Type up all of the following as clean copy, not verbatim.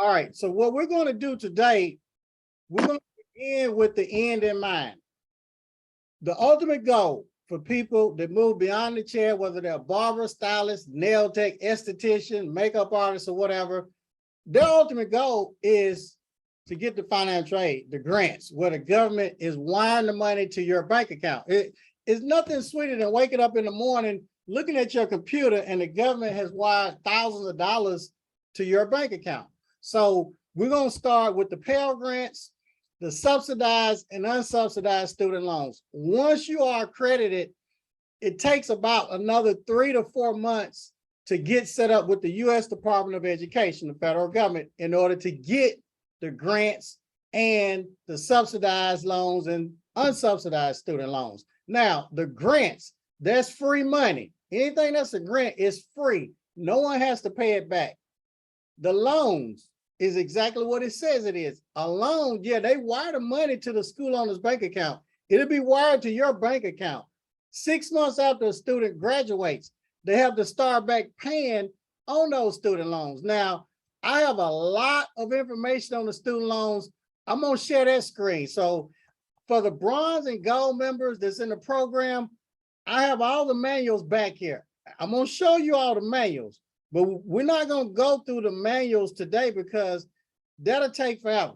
All right. So what we're going to do today, we're going to begin with the end in mind. The ultimate goal for people that move beyond the chair, whether they're barber, stylist, nail tech, esthetician, makeup artist, or whatever, their ultimate goal is to get the financial aid, the grants, where the government is wiring the money to your bank account. It's nothing sweeter than waking up in the morning, looking at your computer, and the government has wired thousands of dollars to your bank account. So we're going to start with the Pell Grants, the subsidized and unsubsidized student loans. Once you are accredited, it takes about another 3 to 4 months to get set up with the U.S. Department of Education, the federal government, in order to get the grants and the subsidized loans and unsubsidized student loans. Now, the grants, that's free money. Anything that's a grant is free. No one has to pay it back. The loans is exactly what it says it is. A loan, yeah, they wire the money to the school owner's bank account. It'll be wired to your bank account. 6 months after a student graduates, they have to start back paying on those student loans. Now, I have a lot of information on the student loans. I'm gonna share that screen. So for the bronze and gold members that's in the program, I have all the manuals back here. I'm gonna show you all the manuals, but we're not gonna go through the manuals today because that'll take forever.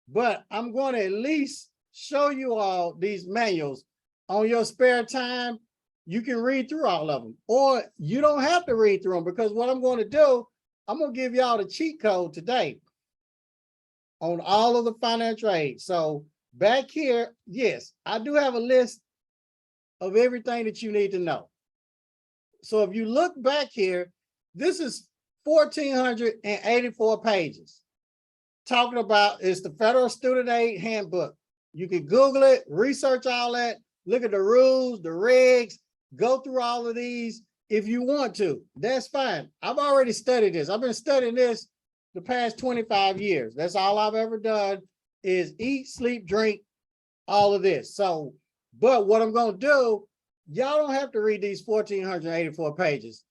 But I'm gonna at least show you all these manuals. On your spare time, you can read through all of them, or you don't have to read through them, because what I'm going to do, I'm going to give y'all the cheat code today on all of the financial aid. So back here, yes, I do have a list of everything that you need to know. So if you look back here, this is 1,484 pages. Talking about, it's the Federal Student Aid Handbook. You can Google it, research all that, look at the rules, the regs, go through all of these if you want to. That's fine. I've already studied this. I've been studying this the past 25 years. That's all I've ever done is eat, sleep, drink, all of this. So, but what I'm going to do, y'all don't have to read these 1,484 pages.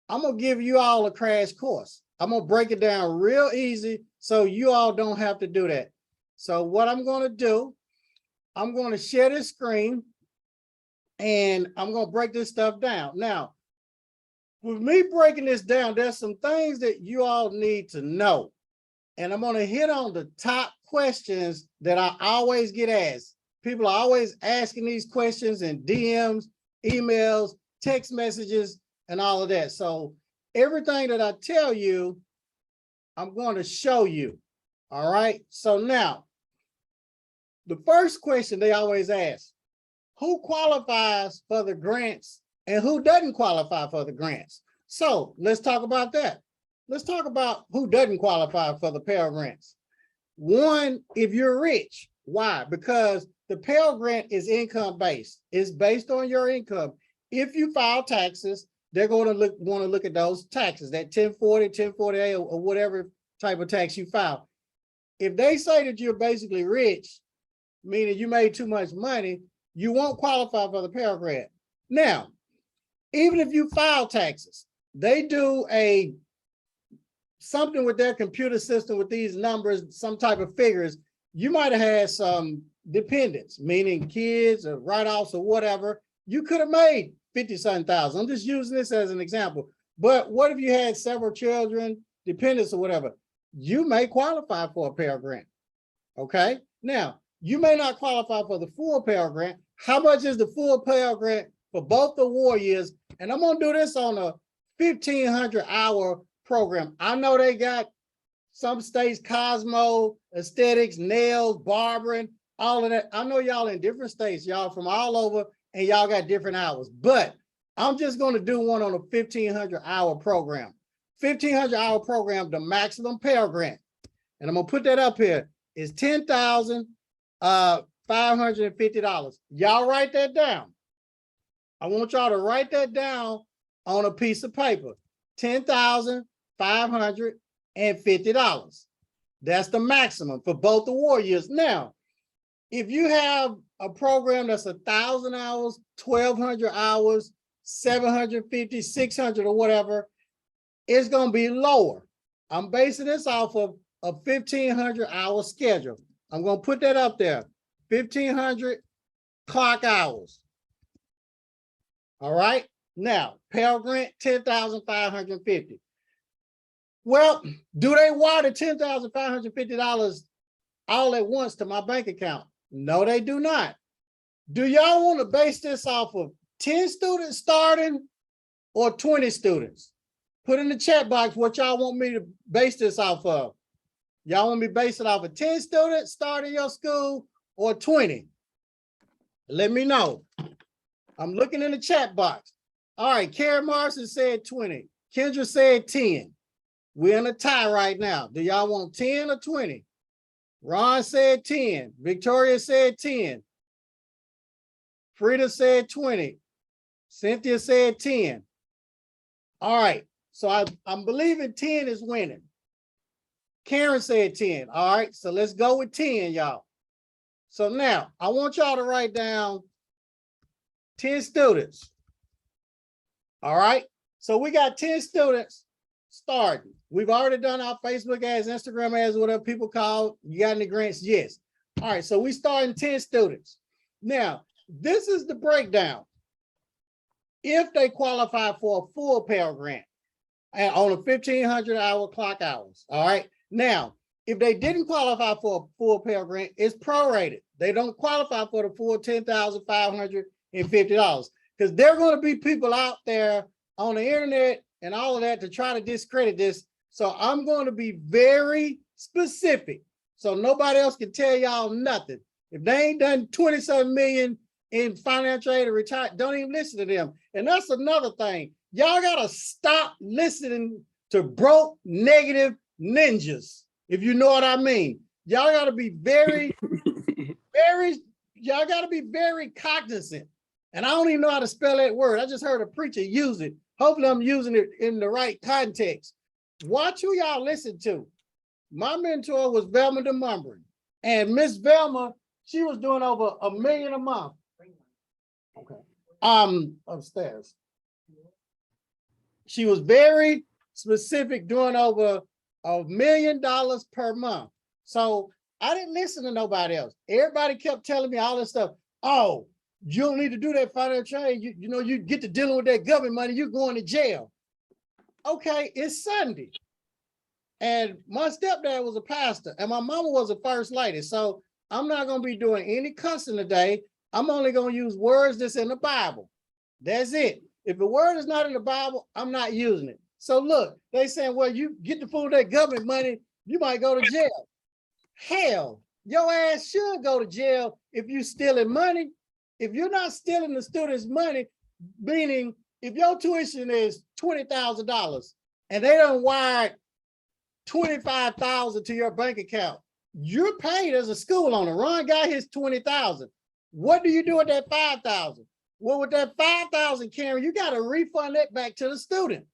I'm going to give you all a crash course. I'm going to break it down real easy so you all don't have to do that. So what I'm going to do, I'm going to share this screen and I'm going to break this stuff down. Now, with me breaking this down, there's some things that you all need to know. And I'm going to hit on the top questions that I always get asked. People are always asking these questions in DMs, emails, text messages, and all of that. So everything that I tell you, I'm going to show you. All right. So now, the first question they always ask, who qualifies for the grants and who doesn't qualify for the grants? So let's talk about that. Let's talk about who doesn't qualify for the Pell Grants. One, if you're rich. Why? Because the Pell Grant is income-based. It's based on your income. If you file taxes, they're going to want to look at those taxes, that 1040, 1040A, or whatever type of tax you file. If they say that you're basically rich, meaning you made too much money, you won't qualify for the Pell Grant. Now, even if you file taxes, they do something with their computer system with these numbers, some type of figures. You might have had some dependents, meaning kids or write-offs or whatever. You could have made 50-something thousand. I'm just using this as an example. But what if you had several children, dependents or whatever? You may qualify for a Pell Grant. Okay. Now, you may not qualify for the full Pell Grant. How much is the full Pell Grant for both the war years? And I'm going to do this on a 1,500-hour program. I know they got some states, Cosmo, aesthetics, nails, barbering, all of that. I know y'all in different states, y'all from all over, and y'all got different hours. But I'm just going to do one on a 1,500-hour program. 1,500-hour program, the maximum Pell Grant. And I'm going to put that up here, is $10,550. Y'all write that down. I want y'all to write that down on a piece of paper. $10,550. That's the maximum for both the war years. Now, if you have a program that's 1,000 hours, 1,200 hours, 750, 600 or whatever, it's going to be lower. I'm basing this off of a 1,500-hour schedule. I'm going to put that up there, 1,500 clock hours. All right. Now, Pell Grant, $10,550. Well, do they wire the $10,550 all at once to my bank account? No, they do not. Do y'all want to base this off of 10 students starting or 20 students? Put in the chat box what y'all want me to base this off of. Y'all want me to base it off of 10 students starting your school or 20? Let me know. I'm looking in the chat box. All right, Karen Morrison said 20. Kendra said 10. We're in a tie right now. Do y'all want 10 or 20? Ron said 10. Victoria said 10. Frida said 20. Cynthia said 10. All right, so I'm believing 10 is winning. Karen said 10. All right, so let's go with 10, y'all. So now I want y'all to write down 10 students. All right, so we got 10 students starting. We've already done our Facebook ads, Instagram ads, whatever people call. You got any grants? Yes. All right, so we starting 10 students. Now, this is the breakdown. If they qualify for a full Pell Grant and on a 1,500-hour clock hours, all right? Now, if they didn't qualify for a full Pell Grant, it's prorated. They don't qualify for the full $10,550 because there are going to be people out there on the internet and all of that to try to discredit this. So I'm going to be very specific so nobody else can tell y'all nothing. If they ain't done 27 million in financial aid or retired, don't even listen to them. And that's another thing. Y'all got to stop listening to broke, negative ninjas, if you know what I mean. Y'all got to be very, y'all got to be very cognizant. And I don't even know how to spell that word. I just heard a preacher use it. Hopefully I'm using it in the right context. Watch who y'all listen to. My mentor was Velma DeMumbry. And Miss Velma, she was doing over $1 million a month. Okay. Upstairs. She was very specific, doing over $1 million per month. So I didn't listen to nobody else. Everybody kept telling me all this stuff. Oh, you don't need to do that financial aid. You know, you get to dealing with that government money, you're going to jail. Okay, it's Sunday. And my stepdad was a pastor and my mama was a first lady. So I'm not going to be doing any cussing today. I'm only going to use words that's in the Bible. That's it. If the word is not in the Bible, I'm not using it. So look, they saying, well, you get to fool that government money, you might go to jail. Hell, your ass should go to jail if you stealing money. If you're not stealing the students' money, meaning if your tuition is $20,000 and they don't wire $25,000 to your bank account, you're paid as a school owner. Ron got his $20,000. What do you do with that $5,000? Well, with that $5,000, Karen, you got to refund that back to the student.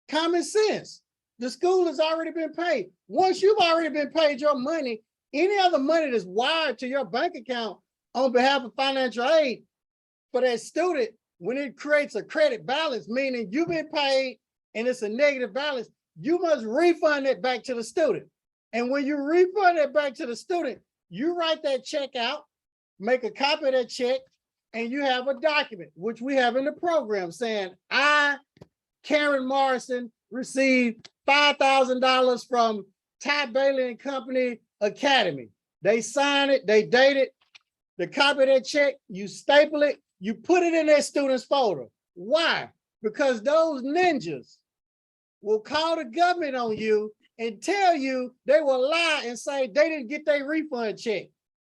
Common sense. The school has already been paid. Once you've already been paid your money, any other money that's wired to your bank account on behalf of financial aid for that student, when it creates a credit balance, meaning you've been paid and it's a negative balance, you must refund it back to the student. And when you refund it back to the student, you write that check out, make a copy of that check, and you have a document, which we have in the program saying, I, Karen Morrison, received $5,000 from Ty Bailey and Company Academy. They sign it, they date it, the copy of that check, you staple it, you put it in that student's folder. Why? Because those ninjas will call the government on you and tell you, they will lie and say they didn't get their refund check.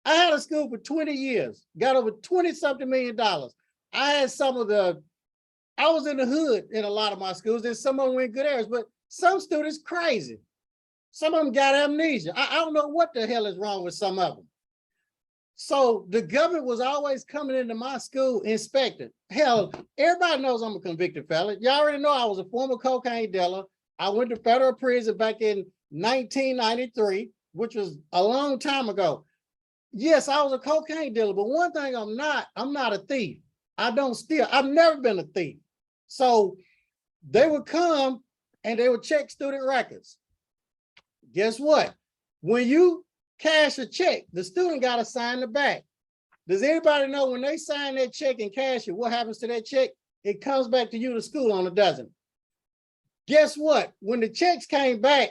I had a school for 20 years, got over 20-something million dollars. I had I was in the hood in a lot of my schools, and some of them were in good areas, but some students crazy. Some of them got amnesia. I don't know what the hell is wrong with some of them. So the government was always coming into my school inspecting. Hell, everybody knows I'm a convicted felon. You already know I was a former cocaine dealer. I went to federal prison back in 1993, which was a long time ago. Yes, I was a cocaine dealer, but one thing I'm not a thief. I don't steal. I've never been a thief. So they would come and they would check student records. Guess what? When you cash a check, the student got to sign the back. Does anybody know when they sign that check and cash it, what happens to that check? It comes back to you, the school owner doesn't. Guess what? When the checks came back,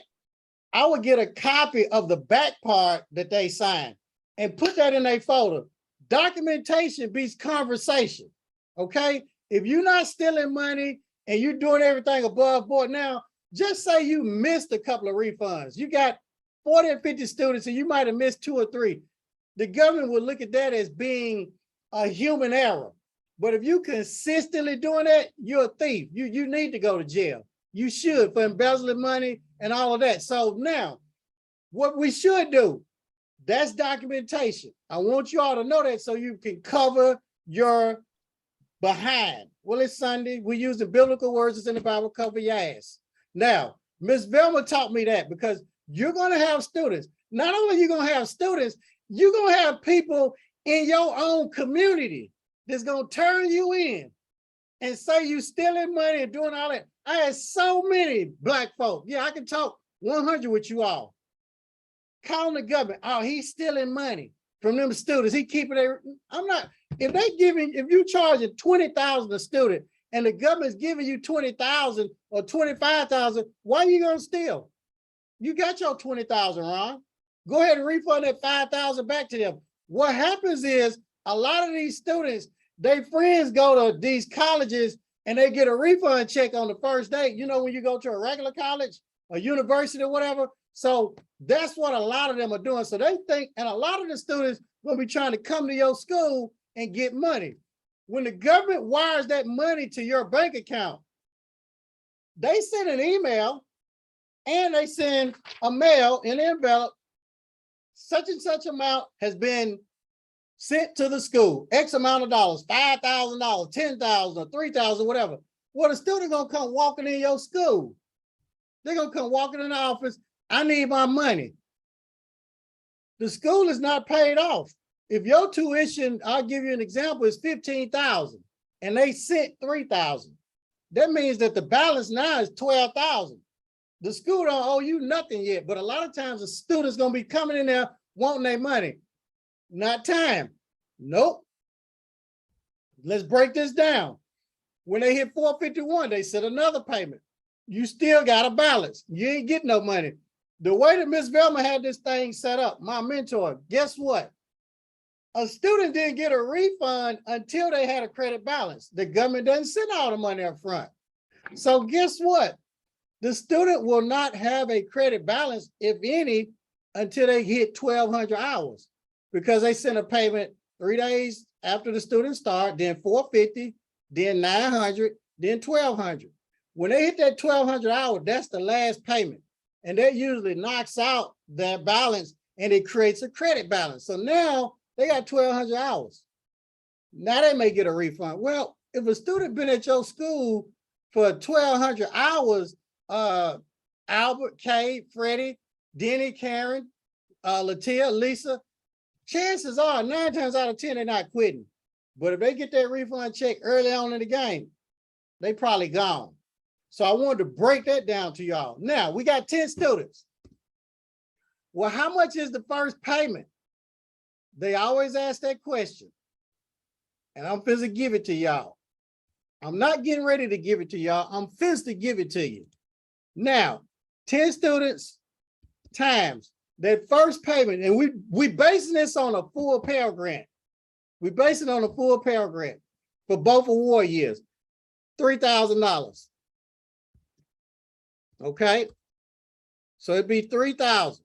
I would get a copy of the back part that they signed and put that in a folder. Documentation beats conversation, okay? If you're not stealing money and you're doing everything above board now, just say you missed a couple of refunds. You got 40 or 50 students and you might have missed 2 or 3. The government would look at that as being a human error. But if you consistently doing that, you're a thief. You need to go to jail. You should, for embezzling money and all of that. So now, what we should do, that's documentation. I want you all to know that so you can cover your behind. Well, it's Sunday. We use the biblical words that's in the Bible, cover your ass. Now, Miss Velma taught me that because you're going to have students. Not only are you going to have students, you're going to have people in your own community that's going to turn you in and say you stealing money and doing all that. I had so many black folk. Yeah, I can talk 100 with you all. Calling the government. Oh, he's stealing money from them students. He keeping it. I'm not. If you charging 20,000 a student and the government's giving you 20,000 or 25,000, why are you gonna steal? You got your 20,000, Ron. Go ahead and refund that 5,000 back to them. What happens is a lot of these students, their friends go to these colleges and they get a refund check on the first day. You know, when you go to a regular college, a university or whatever. So that's what a lot of them are doing. So they think, and a lot of the students will be trying to come to your school and get money. When the government wires that money to your bank account, they send an email and they send a mail in an envelope. Such and such amount has been sent to the school, X amount of dollars, $5,000, $10,000, or $3,000, whatever. Well, the student gonna come walking in your school. They're gonna come walking in the office. I need my money. The school is not paid off. If your tuition, I'll give you an example, is $15,000 and they sent $3,000. That means that the balance now is $12,000. The school don't owe you nothing yet, but a lot of times the student's gonna be coming in there wanting their money. Not time. Nope. Let's break this down. When they hit 451, they send another payment. You still got a balance. You ain't getting no money. The way that Miss Velma had this thing set up, my mentor, guess what? A student didn't get a refund until they had a credit balance. The government doesn't send all the money up front. So guess what? The student will not have a credit balance, if any, until they hit 1,200 hours because they send a payment 3 days after the student start, then 450, then 900, then 1,200. When they hit that 1,200 hours, that's the last payment. And that usually knocks out that balance and it creates a credit balance. So now they got 1,200 hours. Now they may get a refund. Well, if a student been at your school for 1,200 hours, Albert, Kay, Freddie, Denny, Karen, Latia, Lisa, chances are 9 times out of 10, they're not quitting. But if they get that refund check early on in the game, they probably gone. So I wanted to break that down to y'all. Now, we got 10 students. Well, how much is the first payment? They always ask that question. And I'm finna to give it to y'all. I'm not getting ready to give it to y'all. I'm finna to give it to you. Now, 10 students times that first payment, and we basing this on a full Pell Grant. We base it on a full Pell Grant for both award years, $3,000. Okay, so it'd be 3,000.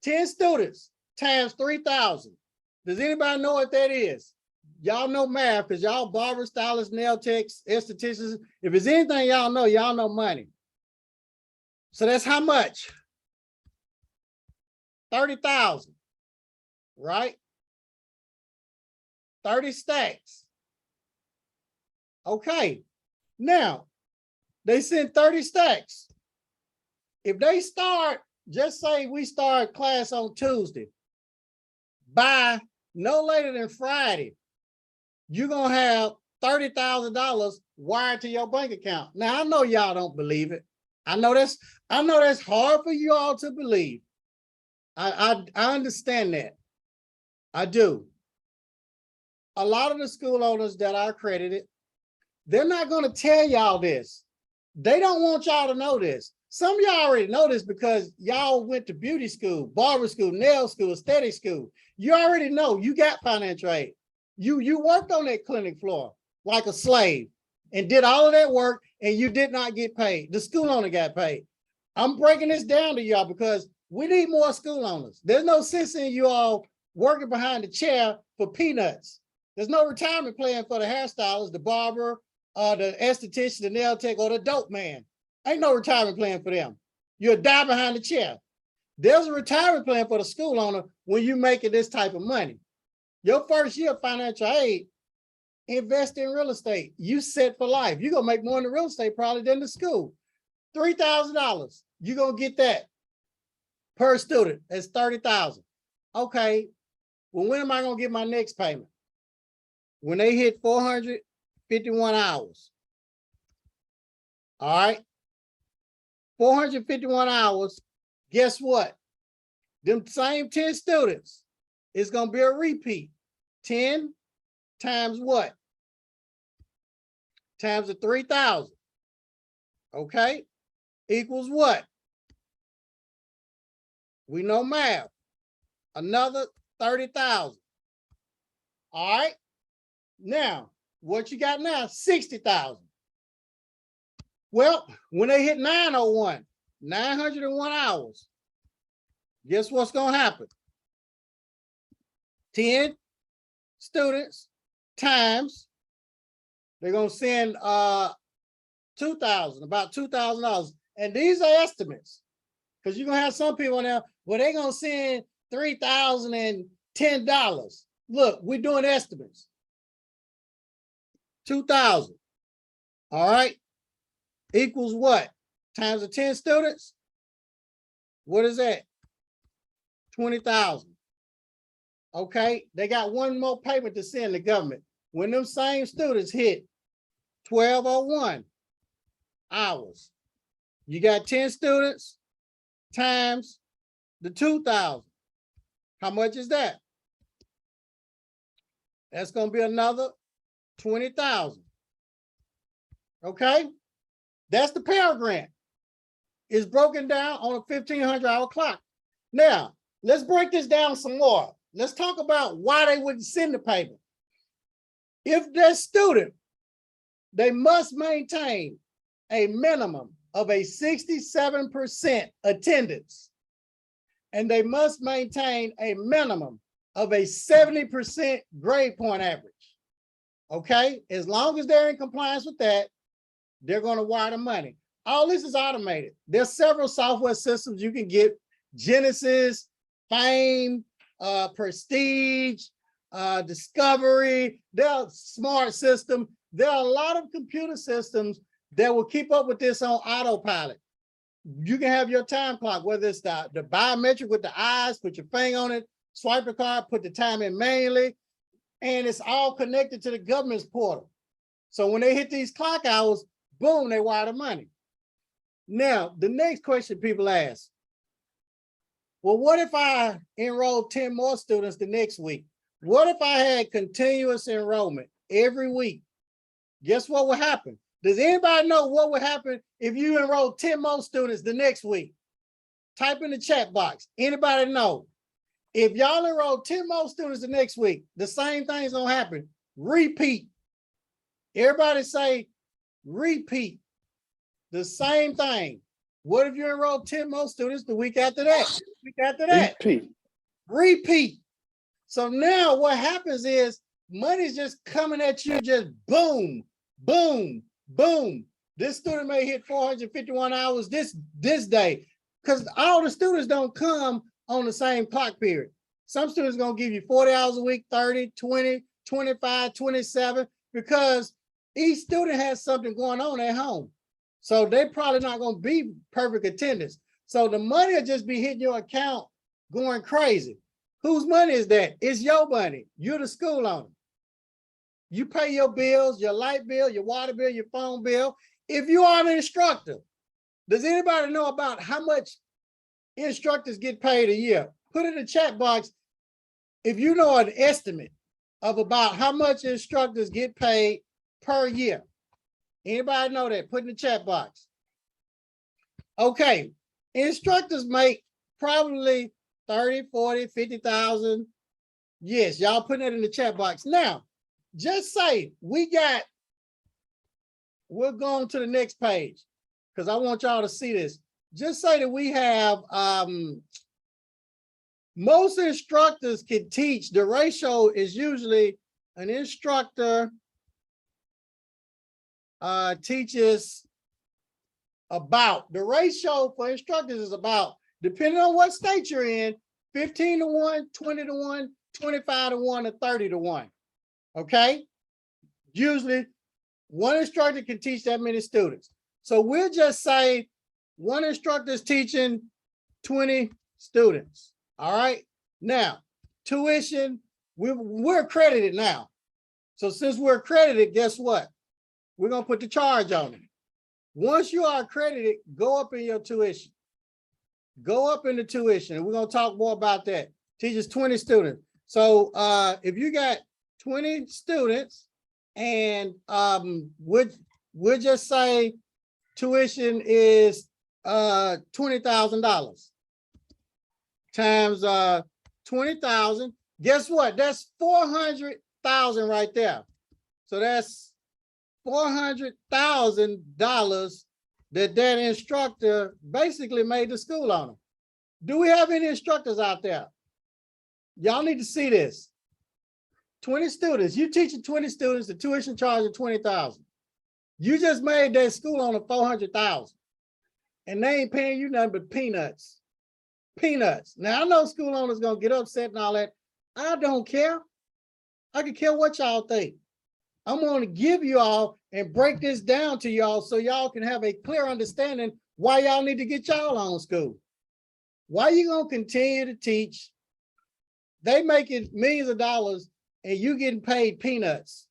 10 students times 3,000. Does anybody know what that is? Y'all know math because y'all barbers, stylists, nail techs, estheticians. If it's anything y'all know money. So that's how much? 30,000, right? 30 stacks. Okay, now they send 30 stacks. If they start, just say we start class on Tuesday, by no later than Friday, you're gonna have $30,000 wired to your bank account. Now, I know y'all don't believe it. I know that's hard for you all to believe. I understand that. I do. A lot of the school owners that are accredited, they're not going to tell y'all this. They don't want y'all to know this. Some of y'all already know this because y'all went to beauty school, barber school, nail school, aesthetic school. You already know you got financial aid. You worked on that clinic floor like a slave and did all of that work, and you did not get paid. The school owner got paid. I'm breaking this down to y'all because we need more school owners. There's no sense in you all working behind the chair for peanuts. There's no retirement plan for the hairstylist, the barber, the esthetician, the nail tech, or the dope man. Ain't no retirement plan for them. You'll die behind the chair. There's a retirement plan for the school owner when you're making this type of money. Your first year of financial aid, invest in real estate. You set for life. You're going to make more in the real estate probably than the school. $3,000. You're going to get that per student. That's $30,000. Okay. Well, when am I going to get my next payment? When they hit 451 hours. All right. 451 hours. Guess what? Them same 10 students, it's going to be a repeat. 10 times what? Times the 3,000. Okay. Equals what? We know math. Another 30,000. All right. Now, what you got now? 60,000. Well, when they hit 901, 901 hours, guess what's going to happen? 10 students times, they're going to send $2,000, about $2,000. And these are estimates because you're going to have some people now, well, they're going to send $3,010. Look, we're doing estimates. 2,000. All right. Equals what? Times the 10 students. What is that? 20,000. Okay. They got one more payment to send the government. When them same students hit 1201 hours, you got 10 students times the 2,000. How much is that? That's going to be another 20,000. Okay. That's the Pell Grant. It's broken down on a 1,500-hour clock. Now, let's break this down some more. Let's talk about why they wouldn't send the payment. If they're student, they must maintain a minimum of a 67% attendance, and they must maintain a minimum of a 70% grade point average. Okay, as long as they're in compliance with that, they're going to wire the money. All this is automated. There's several software systems you can get: Genesis, Fame, Prestige, Discovery. There are smart system. There are a lot of computer systems that will keep up with this on autopilot. You can have your time clock, whether it's the biometric with the eyes, put your finger on it, swipe the card, put the time in manually, and it's all connected to the government's portal. So when they hit these clock hours, boom, they wire the money. Now, the next question people ask, well, what if I enroll 10 more students the next week? What if I had continuous enrollment every week? Guess what would happen? Does anybody know what would happen if you enroll 10 more students the next week? Type in the chat box. Anybody know? If y'all enroll 10 more students the next week, the same thing's gonna happen. Repeat. Everybody say repeat. The same thing. What if you enroll 10 more students the week after that? The week after that. Repeat. Repeat. So now what happens is money's just coming at you, just boom, boom, boom. This student may hit 451 hours this day, because all the students don't come on the same clock period. Some students are going to give you 40 hours a week, 30, 20, 25, 27, because each student has something going on at home. So they're probably not going to be perfect attendance. So the money will just be hitting your account going crazy. Whose money is that? It's your money. You're the school owner. You pay your bills, your light bill, your water bill, your phone bill. If you are an instructor, Does anybody know about how much instructors get paid a year? Put in the chat box if you know an estimate of about how much instructors get paid per year. Anybody know that? Put in the chat box. Okay, instructors make probably 30, 40, 50,000. Yes, y'all put that in the chat box. Now, just say we're going to the next page because I want y'all to see this. Just say that we have, most instructors can teach. The ratio is usually an instructor teaches about, the ratio for instructors is about, depending on what state you're in, 15 to 1, 20 to 1, 25 to 1, or 30 to 1. Okay? Usually, one instructor can teach that many students. So we'll just say one instructor is teaching 20 students. All right. Now, tuition, we're accredited now. So since we're accredited, guess what? We're going to put the charge on it. Once you are accredited, go up in your tuition. Go up in the tuition. And we're going to talk more about that. Teaches 20 students. So if you got 20 students and we'll just say tuition is $20,000 times 20,000. Guess what? That's 400,000 right there. So that's $400,000 that instructor basically made the school on them. Do we have any instructors out there? Y'all need to see this. 20 students. You teaching 20 students, the tuition charge of 20,000. You just made that school on a 400,000, and they ain't paying you nothing but peanuts. Peanuts. Now I know school owners gonna get upset and all that. I don't care. I can care what y'all think. I'm gonna give you all and break this down to y'all so y'all can have a clear understanding why y'all need to get y'all on school. Why you gonna continue to teach? They making millions of dollars and you getting paid peanuts.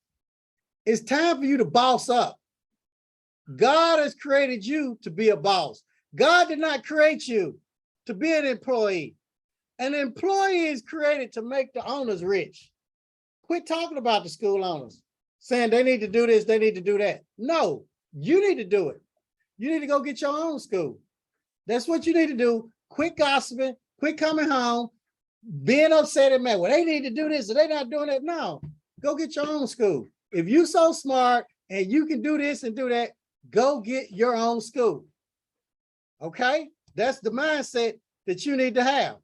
It's time for you to boss up. God has created you to be a boss. God did not create you to be an employee. An employee is created to make the owners rich. Quit talking about the school owners, saying they need to do this, they need to do that. No, you need to do it. You need to go get your own school. That's what you need to do. Quit gossiping, quit coming home, being upset and mad. Well, they need to do this, or they're not doing that. No, go get your own school. If you're so smart and you can do this and do that, go get your own school. Okay? That's the mindset that you need to have.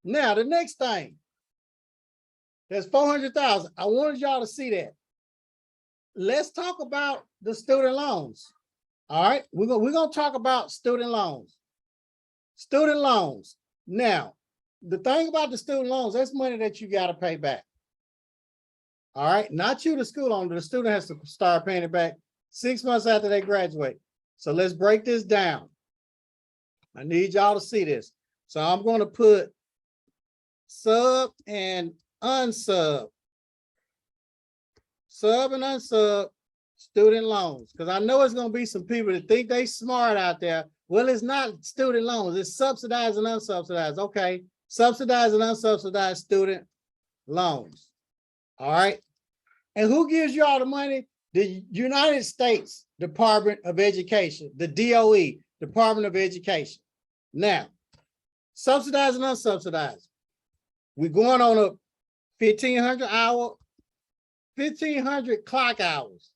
Now, the next thing, there's 400,000. I wanted y'all to see that. Let's talk about the student loans. All right, we're gonna talk about student loans. Student loans. Now, the thing about the student loans, that's money that you got to pay back. All right, not you, the school owner. The student has to start paying it back 6 months after they graduate. So let's break this down. I need y'all to see this. So I'm going to put sub and unsub. Sub and unsub student loans. Because I know it's going to be some people that think they smart out there. Well, it's not student loans. It's subsidized and unsubsidized. Okay. Subsidized and unsubsidized student loans. All right. And who gives you all the money? The United States Department of Education, the DOE, Department of Education. Now, subsidized and unsubsidized. We're going on a 1,500 clock hours.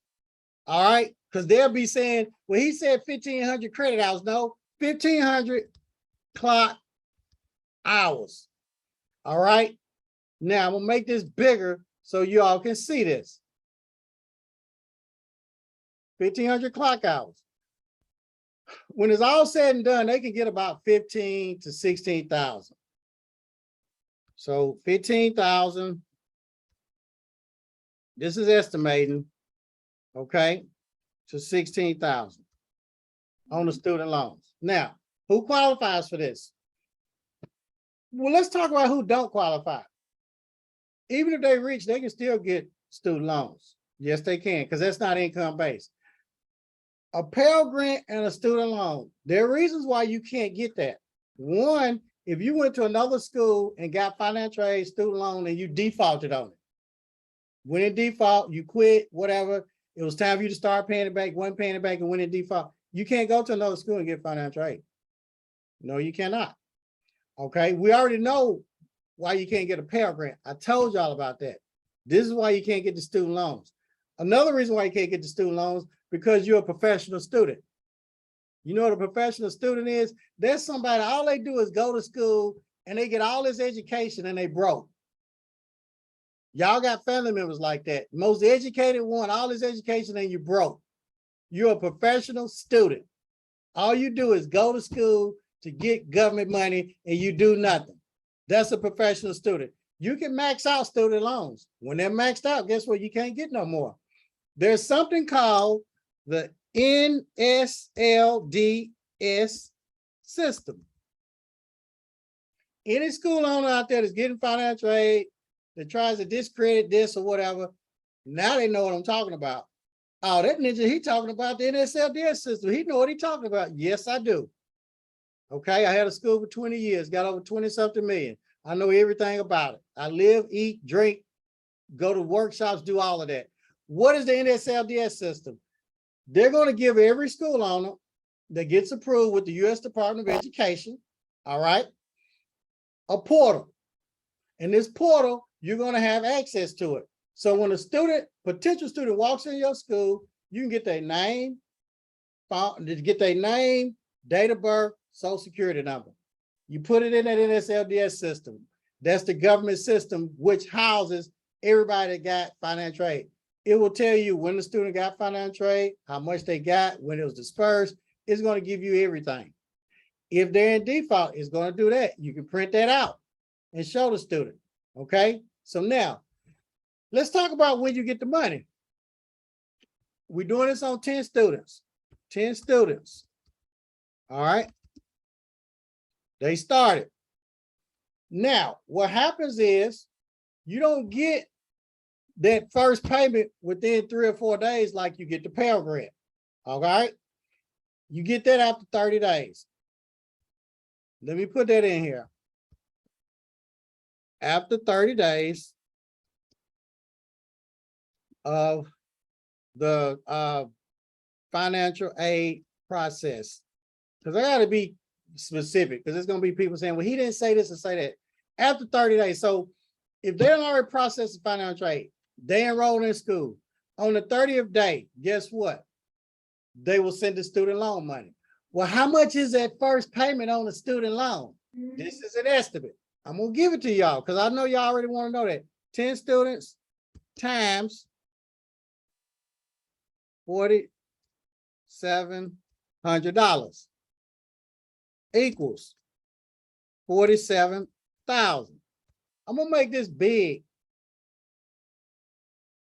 All right. Because they'll be saying, well, he said 1,500 credit hours. No, 1,500 clock hours. All right. Now I'm gonna make this bigger so you all can see this. 1,500 clock hours. When it's all said and done, they can get about 15 to 16,000. So 15,000. This is estimating, okay, to 16,000 on the student loans. Now, who qualifies for this? Well, let's talk about who don't qualify. Even if they rich, they can still get student loans. Yes, they can, because that's not income based. A Pell Grant and a student loan. There are reasons why you can't get that. One, if you went to another school and got financial aid, student loan, and you defaulted on it. When in default, you quit, whatever. It was time for you to start paying it back, wasn't paying it back, and went in default. You can't go to another school and get financial aid. No, you cannot. Okay, we already know why you can't get a Pell Grant. I told y'all about that. This is why you can't get the student loans. Another reason why you can't get the student loans, because you're a professional student. You know what a professional student is? There's somebody, all they do is go to school and they get all this education and they broke. Y'all got family members like that. Most educated one, all this education and you broke. You're a professional student. All you do is go to school to get government money and you do nothing. That's a professional student. You can max out student loans. When they're maxed out, guess what? You can't get no more. There's something called the NSLDS system. Any school owner out there that's getting financial aid that tries to discredit this or whatever, now they know what I'm talking about. Oh, that ninja, he talking about the NSLDS system. He know what he talking about. Yes, I do. Okay, I had a school for 20 years, got over 20-something million. I know everything about it. I live, eat, drink, go to workshops, do all of that. What is the NSLDS system? They're going to give every school owner that gets approved with the U.S. Department of Education, all right, a portal. And this portal, you're going to have access to it. So when a student, potential student walks in your school, you can get their name, date of birth, social security number. You put it in that NSLDS system. That's the government system which houses everybody that got financial aid. It will tell you when the student got financial aid, how much they got, when it was dispersed. It's going to give you everything. If they're in default, it's going to do that. You can print that out and show the student. Okay. So now let's talk about when you get the money. We're doing this on 10 students. 10 students. All right. They started. Now, what happens is you don't get that first payment within 3 or 4 days like you get the Pell Grant. All right. You get that after 30 days. Let me put that in here. After 30 days of the financial aid process, because I got to be specific, because there's going to be people saying, well, he didn't say this and say that. After 30 days. So if they're already processing financial aid, they enroll in school. On the 30th day, guess what? They will send the student loan money. Well, how much is that first payment on the student loan? This is an estimate. I'm going to give it to y'all because I know y'all already want to know that. 10 students times $4,700 equals $47,000. I'm going to make this big.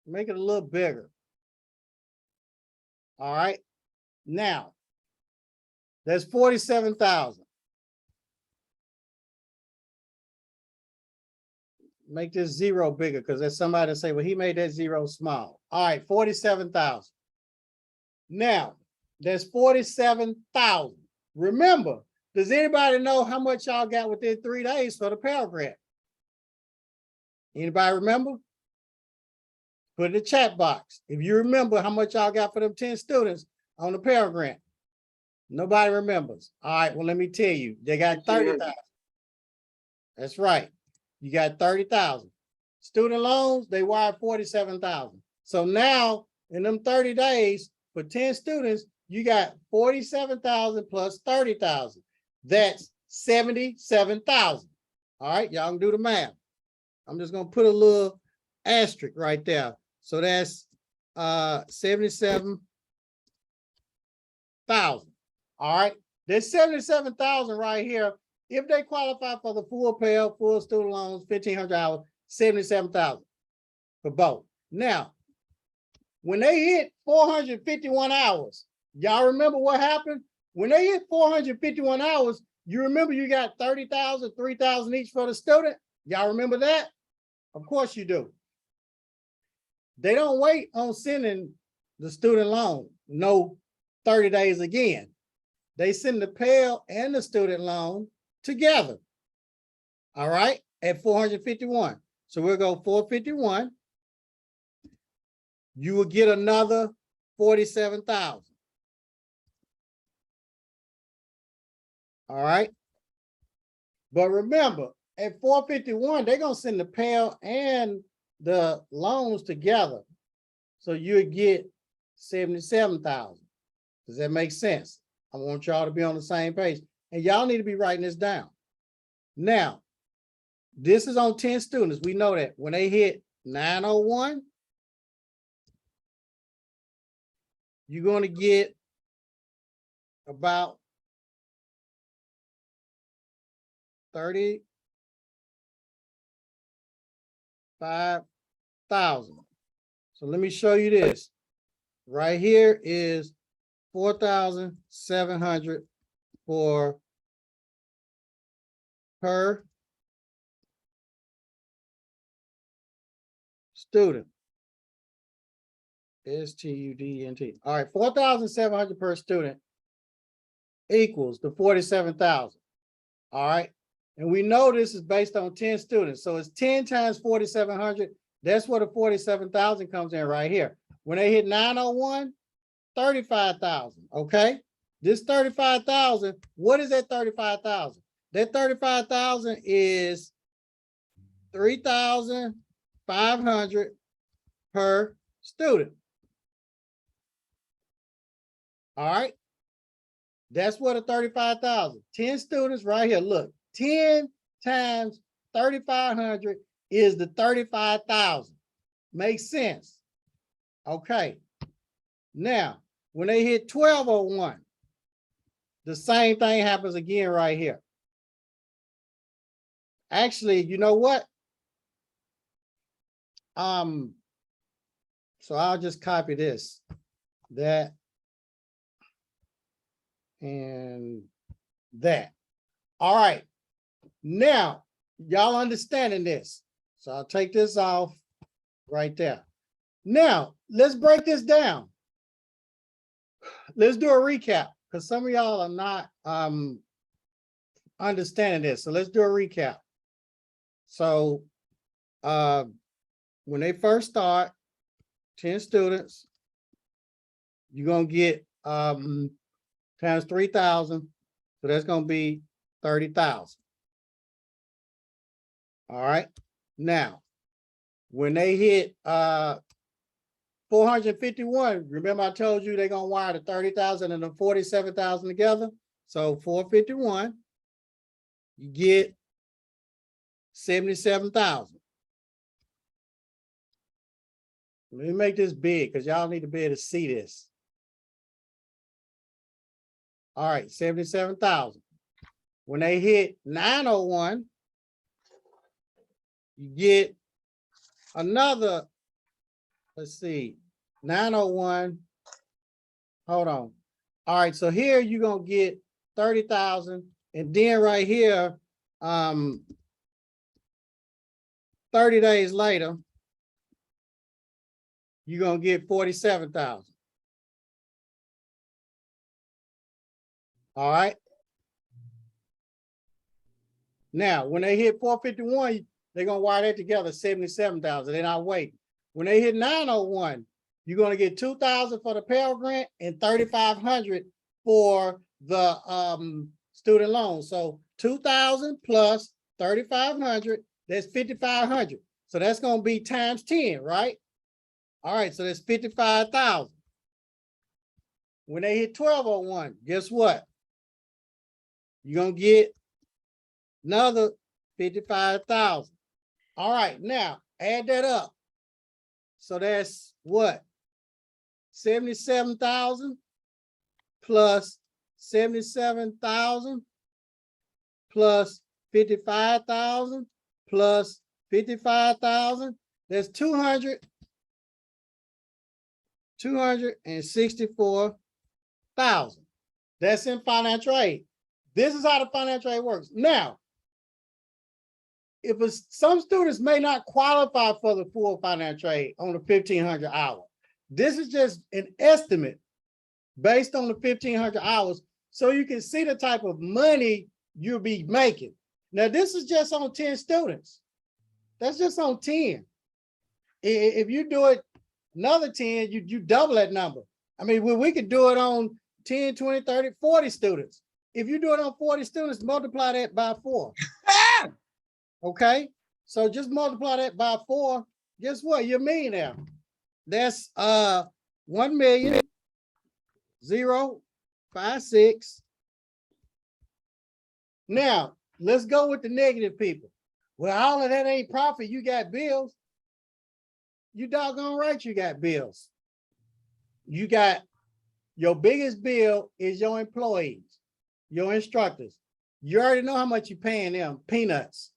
Make it a little bigger. All right. Now, that's 47,000. Make this zero bigger because there's somebody to say, well, he made that zero small. All right, 47,000. Now, that's 47,000. Remember, does anybody know how much y'all got within 3 days for the Pell Grant? Anybody remember? Put in the chat box. If you remember how much y'all got for them 10 students on the Pell Grant. Nobody remembers. All right, well, let me tell you, they got 30,000. That's right. You got 30,000. Student loans, they wired 47,000. So now in them 30 days for 10 students, you got 47,000 plus 30,000. That's 77,000. All right, y'all can do the math. I'm just going to put a little asterisk right there. So that's 77,000. All right, there's 77,000 right here. If they qualify for the full Pell, full student loans, 1,500 hours, 77,000 for both. Now, when they hit 451 hours, y'all remember what happened? When they hit 451 hours, you remember you got 30,000, 3,000 each for the student? Y'all remember that? Of course you do. They don't wait on sending the student loan. No 30 days again. They send the Pell and the student loan together. All right, at 451. So we'll go 451. You will get another 47,000. All right. But remember, at 451, they're gonna send the Pell and the loans together. So you would get 77,000. Does that make sense? I want y'all to be on the same page. And y'all need to be writing this down. Now, this is on 10 students. We know that when they hit 901, you're going to get about 35,000. So let me show you this. Right here is 4,700 for per student. STUDNT. All right, 4,700 per student equals the 47,000. All right. And we know this is based on 10 students. So it's 10 times 4,700. That's where the 47,000 comes in right here. When they hit 901, 35,000. Okay. This 35,000, what is that 35,000? That 35,000 is 3,500 per student. All right. That's what a 35,000. 10 students right here. Look, 10 times 3,500 is the 35,000. Makes sense. Okay. Now, when they hit 1201, the same thing happens again right here. Actually, you know what? So I'll just copy this, that, and that. All right. Now, y'all understanding this. So I'll take this off right there. Now, let's break this down. Let's do a recap because some of y'all are not understanding this. So let's do a recap. So when they first start, 10 students, you're going to get times 3,000. So that's going to be 30,000. All right. Now, when they hit 451, remember I told you they're going to wire the 30,000 and the 47,000 together. So 451, you get 77,000. Let me make this big because y'all need to be able to see this. All right, 77,000. When they hit 901, you get another, let's see, 901. Hold on. All right, so here you're going to get 30,000. And then right here, 30 days later, you're going to get 47,000. All right. Now, when they hit 451, they're going to wire that together, 77,000. They're not waiting. When they hit 901, you're going to get 2,000 for the Pell Grant and 3,500 for the student loan. So 2,000 plus 3,500, that's 5,500. So that's going to be times 10, right? All right, so that's 55,000. When they hit 1201, guess what? You're going to get another 55,000. All right, now add that up. So that's what? 77,000 plus 77,000 plus 55,000 plus 55,000. That's 264,000. That's in financial aid. This is how the financial aid works. Now, if some students may not qualify for the full financial aid on the 1,500 hour, this is just an estimate based on the 1,500 hours, so you can see the type of money you'll be making. Now, this is just on 10 students. That's just on 10. If you do it another 10, you double that number. I mean, we could do it on 10, 20, 30, 40 students. If you do it on 40 students, multiply that by 4. Okay? So just multiply that by 4. Guess what? You're a millionaire. That's 1,056. Now, let's go with the negative people. Well, all of that ain't profit. You got bills. You doggone right you got bills. You got your biggest bill is your employees, your instructors. You already know how much you're paying them, peanuts.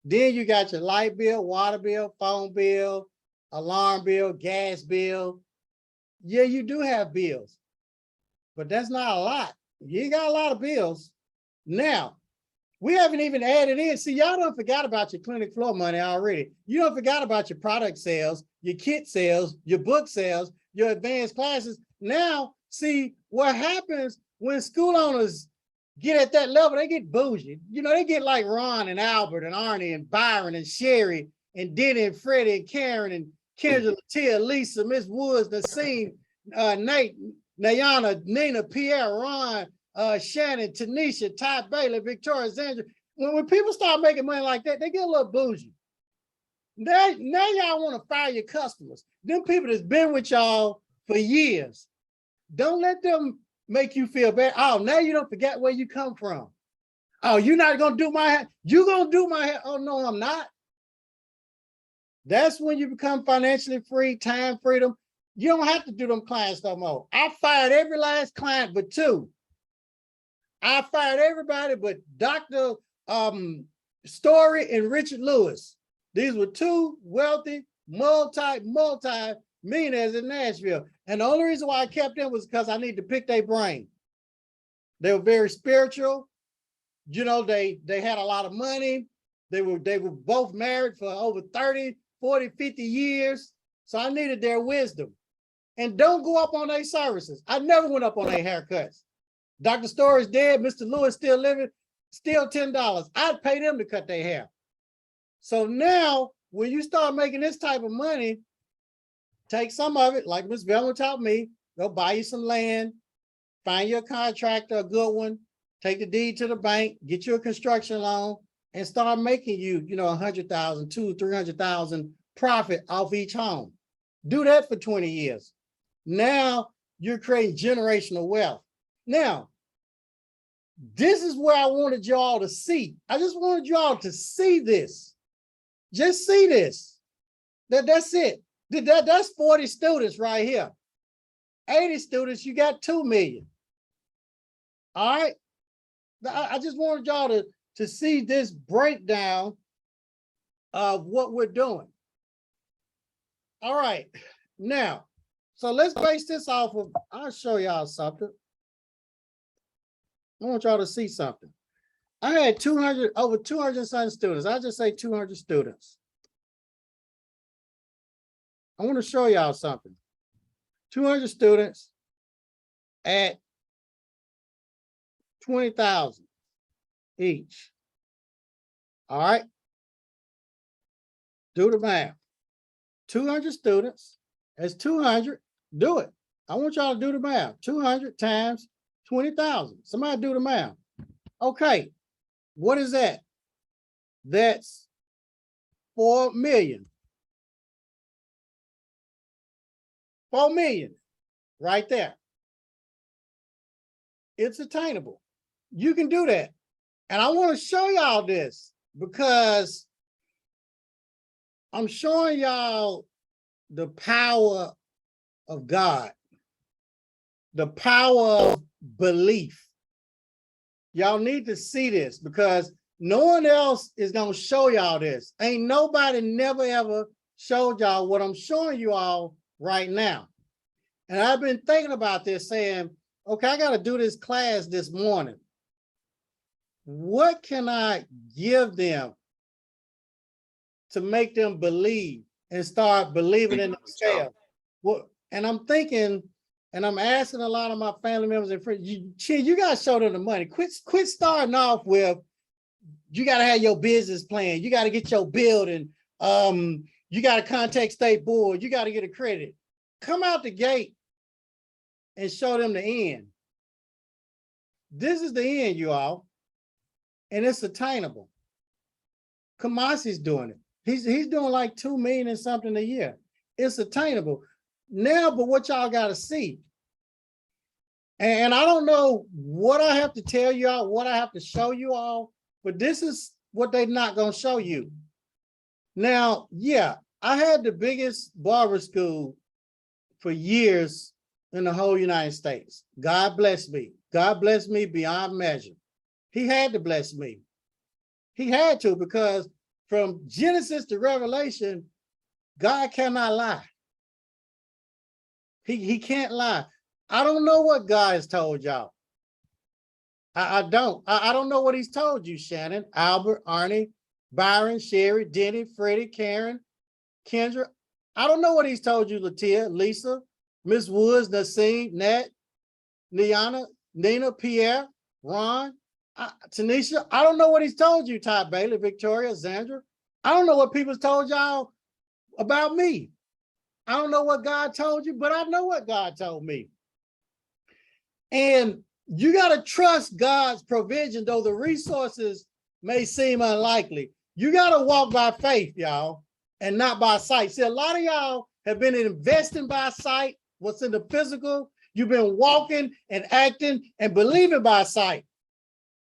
Then you got your light bill, water bill, phone bill, alarm bill, gas bill. Yeah, you do have bills, but that's not a lot. You got a lot of bills. Now, we haven't even added in. See, y'all don't forgot about your clinic floor money already. You don't forgot about your product sales, your kit sales, your book sales, your advanced classes. Now, see what happens when school owners get at that level, they get bougie. You know, they get like Ron and Albert and Arnie and Byron and Sherry and Denny and Freddie and Karen and Kendra, Latia, Lisa, Miss Woods, Nassim, Nate, Nayana, Nina, Pierre, Ron, Shannon, Tanisha, Ty Bailey, Victoria, Zandra. When people start making money like that, they get a little bougie. Now y'all want to fire your customers. Them people that's been with y'all for years. Don't let them make you feel bad. Oh, now you don't forget where you come from. Oh, you're not going to do my hair. You're going to do my hair. Oh, no, I'm not. That's when you become financially free, time freedom. You don't have to do them clients no more. I fired every last client but 2. I fired everybody but Dr. Story and Richard Lewis. These were 2 wealthy, multi-millionaires in Nashville. And the only reason why I kept them was because I needed to pick their brain. They were very spiritual. You know, they had a lot of money. They were both married for over 30, 40, 50 years. So I needed their wisdom. And don't go up on their services. I never went up on their haircuts. Dr. Story's dead. Mr. Lewis still living. Still $10. I'd pay them to cut their hair. So now, when you start making this type of money, take some of it, like Ms. Velma taught me, go buy you some land, find your contractor, a good one, take the deed to the bank, get you a construction loan, and start making you, you know, 100,000, 200,000, 300,000 profit off each home. Do that for 20 years. Now you're creating generational wealth. Now, this is where I wanted y'all to see. I just wanted y'all to see this. Just see this. That's it. That's 40 students right here. 80 students, you got 2 million. All right. I just wanted y'all to see this breakdown of what we're doing. All right. Now, so let's base this off of, I'll show y'all something. I want y'all to see something. I had over 200 some students. I just say 200 students. I want to show y'all something. 200 students at 20,000 each. All right. Do the math. 200 students, that's 200. Do it. I want y'all to do the math. 200 times 20,000. Somebody do the math. Okay. What is that? That's 4 million. 4 million right there. It's attainable. You can do that. And I want to show y'all this because I'm showing y'all the power of God, the power of belief. Y'all need to see this because no one else is going to show y'all this. Ain't nobody never ever showed y'all what I'm showing you all right now. And I've been thinking about this saying, okay, I got to do this class this morning. What can I give them to make them believe and start believing in themselves? Well, and I'm thinking And I'm asking a lot of my family members and friends, you got to show them the money. Quit starting off with, you got to have your business plan. You got to get your building. You got to contact state board. You got to get accredited. Come out the gate and show them the end. This is the end, you all. And it's attainable. Kamasi's doing it. He's doing like 2 million and something a year. It's attainable. Now, but what y'all got to see. And I don't know what I have to tell you all, what I have to show you all, but this is what they're not going to show you. Now, yeah, I had the biggest barber school for years in the whole United States. God bless me. God bless me beyond measure. He had to bless me. He had to, because from Genesis to Revelation, God cannot lie. He can't lie. I don't know what God has told y'all. I don't. I don't know what he's told you, Shannon, Albert, Arnie, Byron, Sherry, Denny, Freddie, Karen, Kendra. I don't know what he's told you, Latia, Lisa, Miss Woods, Nassim, Nat, Niana, Nina, Pierre, Ron, Tanisha. I don't know what he's told you, Todd Bailey, Victoria, Zandra. I don't know what people's told y'all about me. I don't know what God told you, but I know what God told me. And you got to trust God's provision, though the resources may seem unlikely. You got to walk by faith, y'all, and not by sight. See, a lot of y'all have been investing by sight, what's in the physical. You've been walking and acting and believing by sight.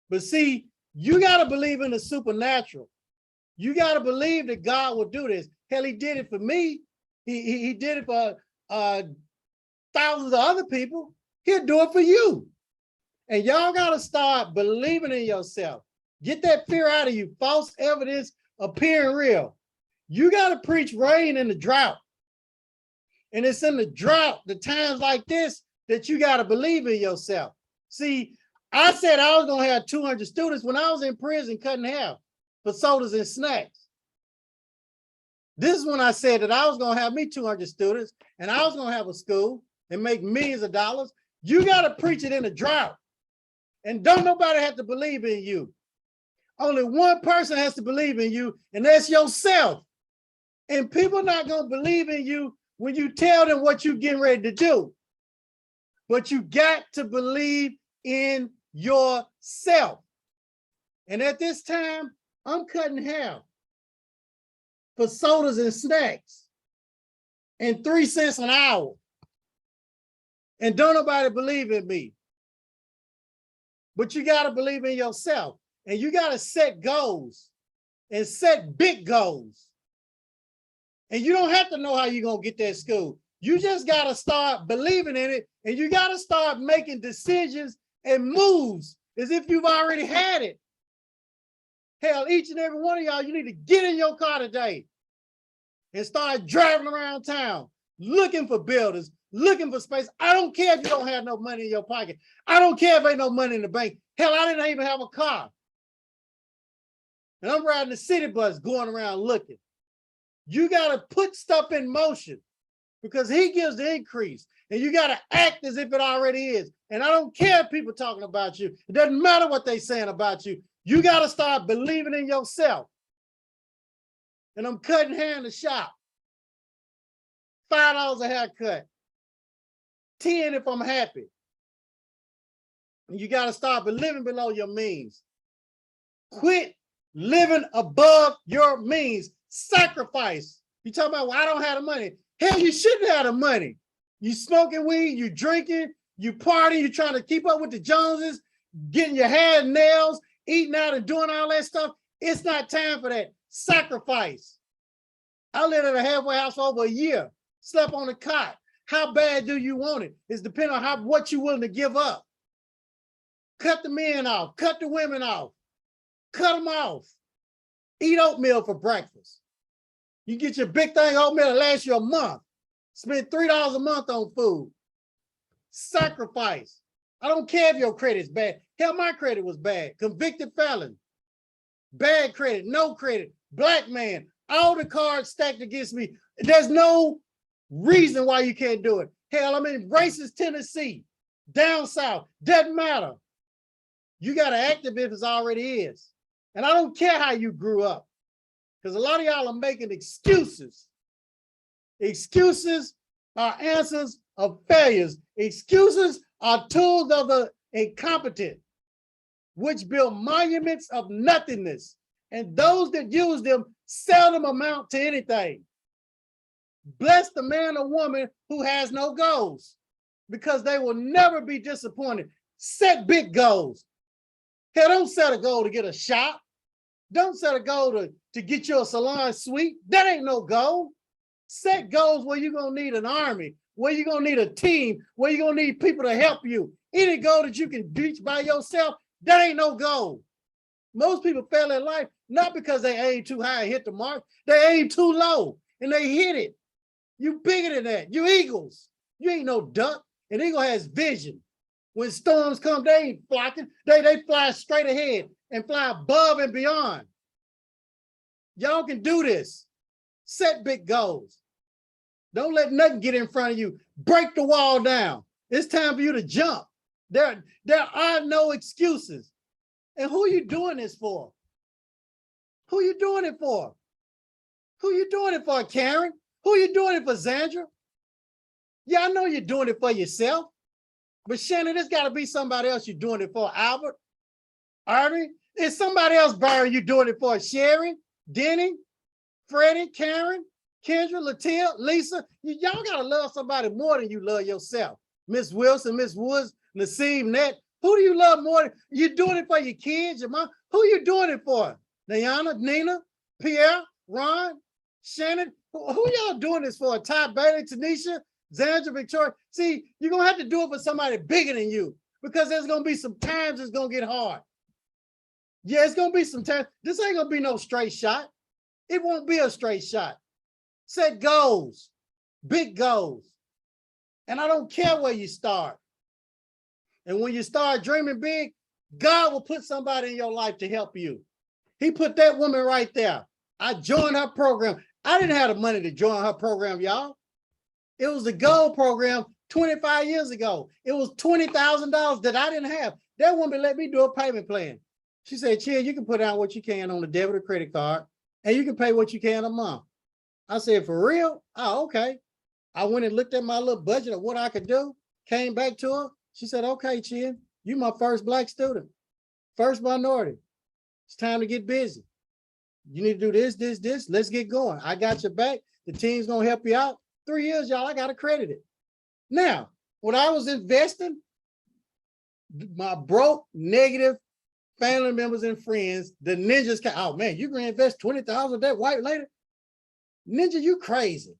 But see, you got to believe in the supernatural. You got to believe that God will do this. Hell, he did it for me. He did it for thousands of other people. He'll do it for you. And y'all got to start believing in yourself. Get that fear out of you. False evidence appearing real. You got to preach rain in the drought. And it's in the drought, the times like this, that you got to believe in yourself. See, I said I was going to have 200 students when I was in prison cutting hair for sodas and snacks. This is when I said that I was going to have me 200 students and I was going to have a school and make millions of dollars. You got to preach it in a drought. And don't nobody have to believe in you. Only one person has to believe in you, and that's yourself. And people are not going to believe in you when you tell them what you're getting ready to do. But you got to believe in yourself. And at this time, I'm cutting hair for sodas and snacks and 3 cents an hour. And don't nobody believe in me. But you got to believe in yourself. And you got to set goals and set big goals. And you don't have to know how you're going to get that school. You just got to start believing in it. And you got to start making decisions and moves as if you've already had it. Hell, each and every one of y'all, you need to get in your car today and start driving around town, looking for builders, looking for space. I don't care if you don't have no money in your pocket. I don't care if ain't no money in the bank. Hell, I didn't even have a car. And I'm riding the city bus going around looking. You got to put stuff in motion because he gives the increase. And you got to act as if it already is. And I don't care if people talking about you. It doesn't matter what they saying about you. You got to start believing in yourself. And I'm cutting hair in the shop. $5 a haircut. 10 if I'm happy. And you got to start living below your means. Quit living above your means. Sacrifice. You talking about, well, I don't have the money. Hell, you shouldn't have the money. You smoking weed, you drinking, you partying, you trying to keep up with the Joneses, getting your hair and nails, eating out and doing all that stuff. It's not time for that. Sacrifice. I lived at a halfway house for over a year. Slept on a cot. How bad do you want it? It's depending on what you're willing to give up. Cut the men off. Cut the women off. Cut them off. Eat oatmeal for breakfast. You get your big thing oatmeal that lasts you a month. Spend $3 a month on food. Sacrifice. I don't care if your credit's bad. Hell, my credit was bad. Convicted felon. Bad credit, no credit, black man. All the cards stacked against me. There's no reason why you can't do it. Hell, I'm in Races, Tennessee, down south, doesn't matter. You got to active if it's already is. And I don't care how you grew up, because a lot of y'all are making excuses. Excuses are answers of failures. Excuses are tools of the incompetent, which build monuments of nothingness. And those that use them seldom amount to anything. Bless the man or woman who has no goals, because they will never be disappointed. Set big goals. Hell, don't set a goal to get a shop. Don't set a goal to get you a salon suite. That ain't no goal. Set goals where you're going to need an army, where you're going to need a team, where you're going to need people to help you. Any goal that you can reach by yourself, that ain't no goal. Most people fail in life not because they aim too high and hit the mark. They aim too low and they hit it. You bigger than that. You eagles. You ain't no duck. An eagle has vision. When storms come, they ain't flocking. They fly straight ahead and fly above and beyond. Y'all can do this. Set big goals. Don't let nothing get in front of you. Break the wall down. It's time for you to jump. There are no excuses. And who are you doing this for? Who are you doing it for? Who are you doing it for, Karen? Who are you doing it for, Zandra? Yeah, I know you're doing it for yourself. But Shannon, there's got to be somebody else you're doing it for. Albert, Artie, is somebody else, Barry, you doing it for? Sherry, Denny, Freddie, Karen, Kendra, Latia, Lisa. Y'all got to love somebody more than you love yourself. Miss Wilson, Miss Woods, Nassim, Nett. Who do you love more? You doing it for your kids, your mom? Who are you doing it for? Diana, Nina, Pierre, Ron, Shannon. Who y'all doing this for? Ty Bailey, Tanisha, Zandra, Victoria. See, you're going to have to do it for somebody bigger than you, because there's going to be some times it's going to get hard. Yeah, it's going to be some times. This ain't going to be no straight shot. It won't be a straight shot. Set goals, big goals. And I don't care where you start. And when you start dreaming big, God will put somebody in your life to help you. He put that woman right there. I joined her program. I didn't have the money to join her program, y'all. It was the gold program 25 years ago. It was $20,000 that I didn't have. That woman let me do a payment plan. She said, Chia, you can put down what you can on the debit or credit card, and you can pay what you can a month. I said, for real? Oh, okay. I went and looked at my little budget of what I could do, came back to her. She said, okay, Chia, you my first Black student, first minority. It's time to get busy. You need to do this, this, this. Let's get going. I got your back. The team's going to help you out. 3 years, y'all, I got accredited. Now, when I was investing, my broke, negative family members and friends, the ninjas came, oh man, you can invest 20,000 that white lady? Ninja, you crazy.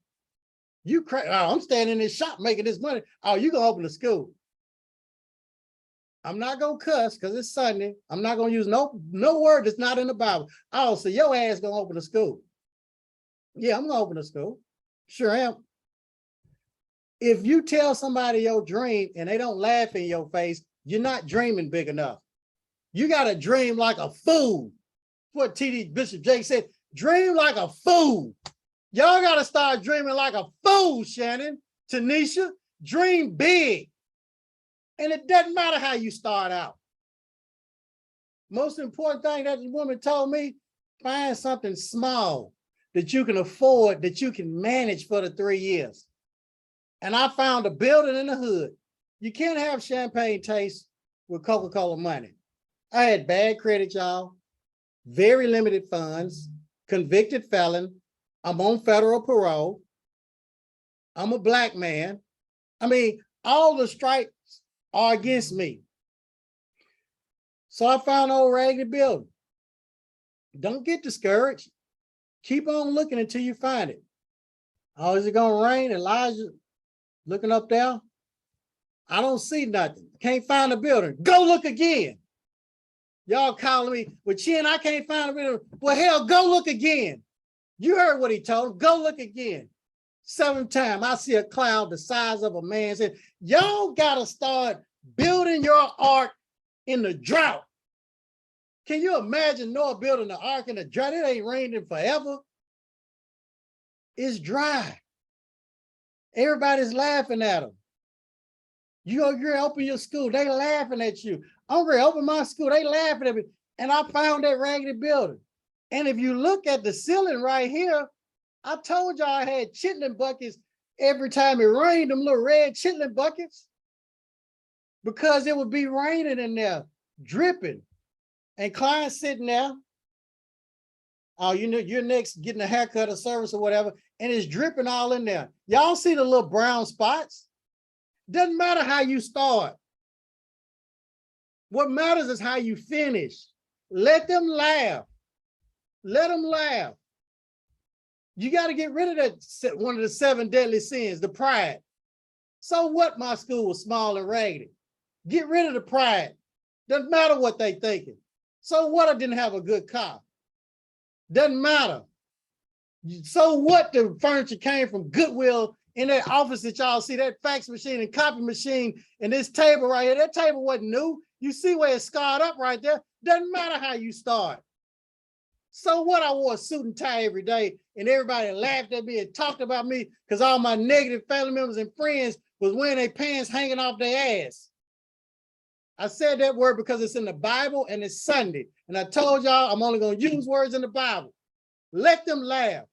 You crazy. Oh, I'm standing in this shop making this money. Oh, you gonna open a school. I'm not gonna cuss because it's Sunday. I'm not gonna use no word that's not in the Bible. Oh, so your ass gonna open a school. Yeah, I'm gonna open a school. Sure am. If you tell somebody your dream and they don't laugh in your face, you're not dreaming big enough. You got to dream like a fool. What T.D. Bishop Jake said, dream like a fool. Y'all got to start dreaming like a fool, Shannon, Tanisha. Dream big. And it doesn't matter how you start out. Most important thing that the woman told me, find something small that you can afford, that you can manage for the 3 years. And I found a building in the hood. You can't have champagne taste with Coca-Cola money. I had bad credit, y'all, very limited funds, convicted felon. I'm on federal parole. I'm a Black man. I mean, all the strikes are against me. So I found an old raggedy building. Don't get discouraged. Keep on looking until you find it. Oh, is it going to rain? Elijah looking up there. I don't see nothing. Can't find a building. Go look again. Y'all calling me, well, Chin, I can't find a building. Well, hell, go look again. You heard what he told him. Go look again. 7th time, I see a cloud the size of a man. Said, y'all got to start building your ark in the drought. Can you imagine Noah building the ark in the drought? It ain't raining forever. It's dry. Everybody's laughing at them. You're open your school, they laughing at you. I'm gonna open my school, they laughing at me. And I found that raggedy building. And if you look at the ceiling right here, I told y'all I had chitlin buckets every time it rained, them little red chitlin buckets, because it would be raining in there, dripping. And clients sitting there, oh, you know, you're next getting a haircut or service or whatever, and it's dripping all in there. Y'all see the little brown spots? Doesn't matter how you start. What matters is how you finish. Let them laugh. Let them laugh. You got to get rid of that, one of the 7 deadly sins, the pride. So what, my school was small and raggedy? Get rid of the pride. Doesn't matter what they thinking. So what, I didn't have a good car? Doesn't matter. So what, the furniture came from Goodwill in that office that y'all see, that fax machine and copy machine and this table right here. That table wasn't new. You see where it's scarred up right there. Doesn't matter how you start. So what, I wore a suit and tie every day and everybody laughed at me and talked about me because all my negative family members and friends was wearing their pants hanging off their ass. I said that word because it's in the Bible and it's Sunday. And I told y'all I'm only going to use words in the Bible. Let them laugh.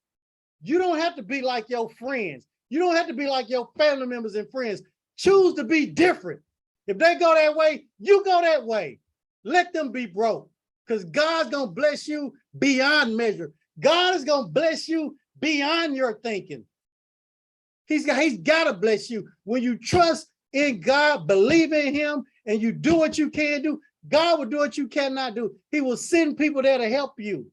You don't have to be like your friends. You don't have to be like your family members and friends. Choose to be different. If they go that way, you go that way. Let them be broke, because God's going to bless you beyond measure. God is going to bless you beyond your thinking. He's got to bless you. When you trust in God, believe in him, and you do what you can do, God will do what you cannot do. He will send people there to help you.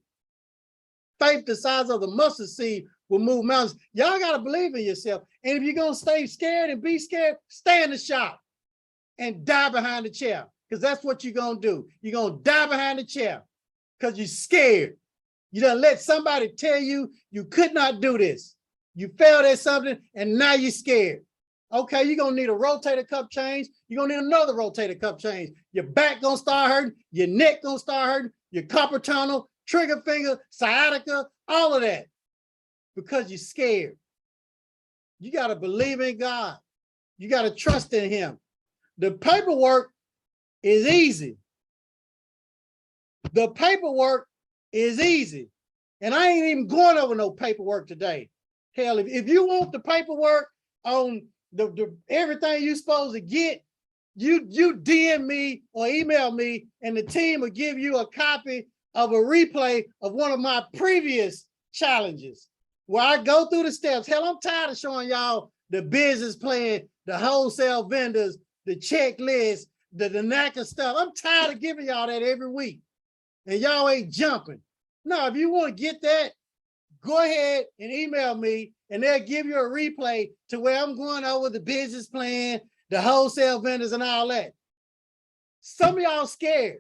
Faith the size of the mustard seed will move mountains. Y'all got to believe in yourself. And if you're going to stay scared and be scared, stay in the shop and die behind the chair, because that's what you're going to do. You're going to die behind the chair because you're scared. You done let somebody tell you you could not do this. You failed at something and now you're scared. Okay, you're going to need a rotator cuff change. You're going to need another rotator cuff change. Your back going to start hurting. Your neck going to start hurting. Your carpal tunnel, trigger finger, sciatica, all of that, because you're scared. You got to believe in God. You got to trust in him. The paperwork is easy. The paperwork is easy. And I ain't even going over no paperwork today. Hell, if you want the paperwork on the everything you're supposed to get, you DM me or email me, and the team will give you a copy of a replay of one of my previous challenges where I go through the steps. Hell, I'm tired of showing y'all the business plan, the wholesale vendors, the checklist, the NACA stuff. I'm tired of giving y'all that every week, and y'all ain't jumping. No, if you want to get that, go ahead and email me, and they'll give you a replay to where I'm going over the business plan, the wholesale vendors, and all that. Some of y'all scared.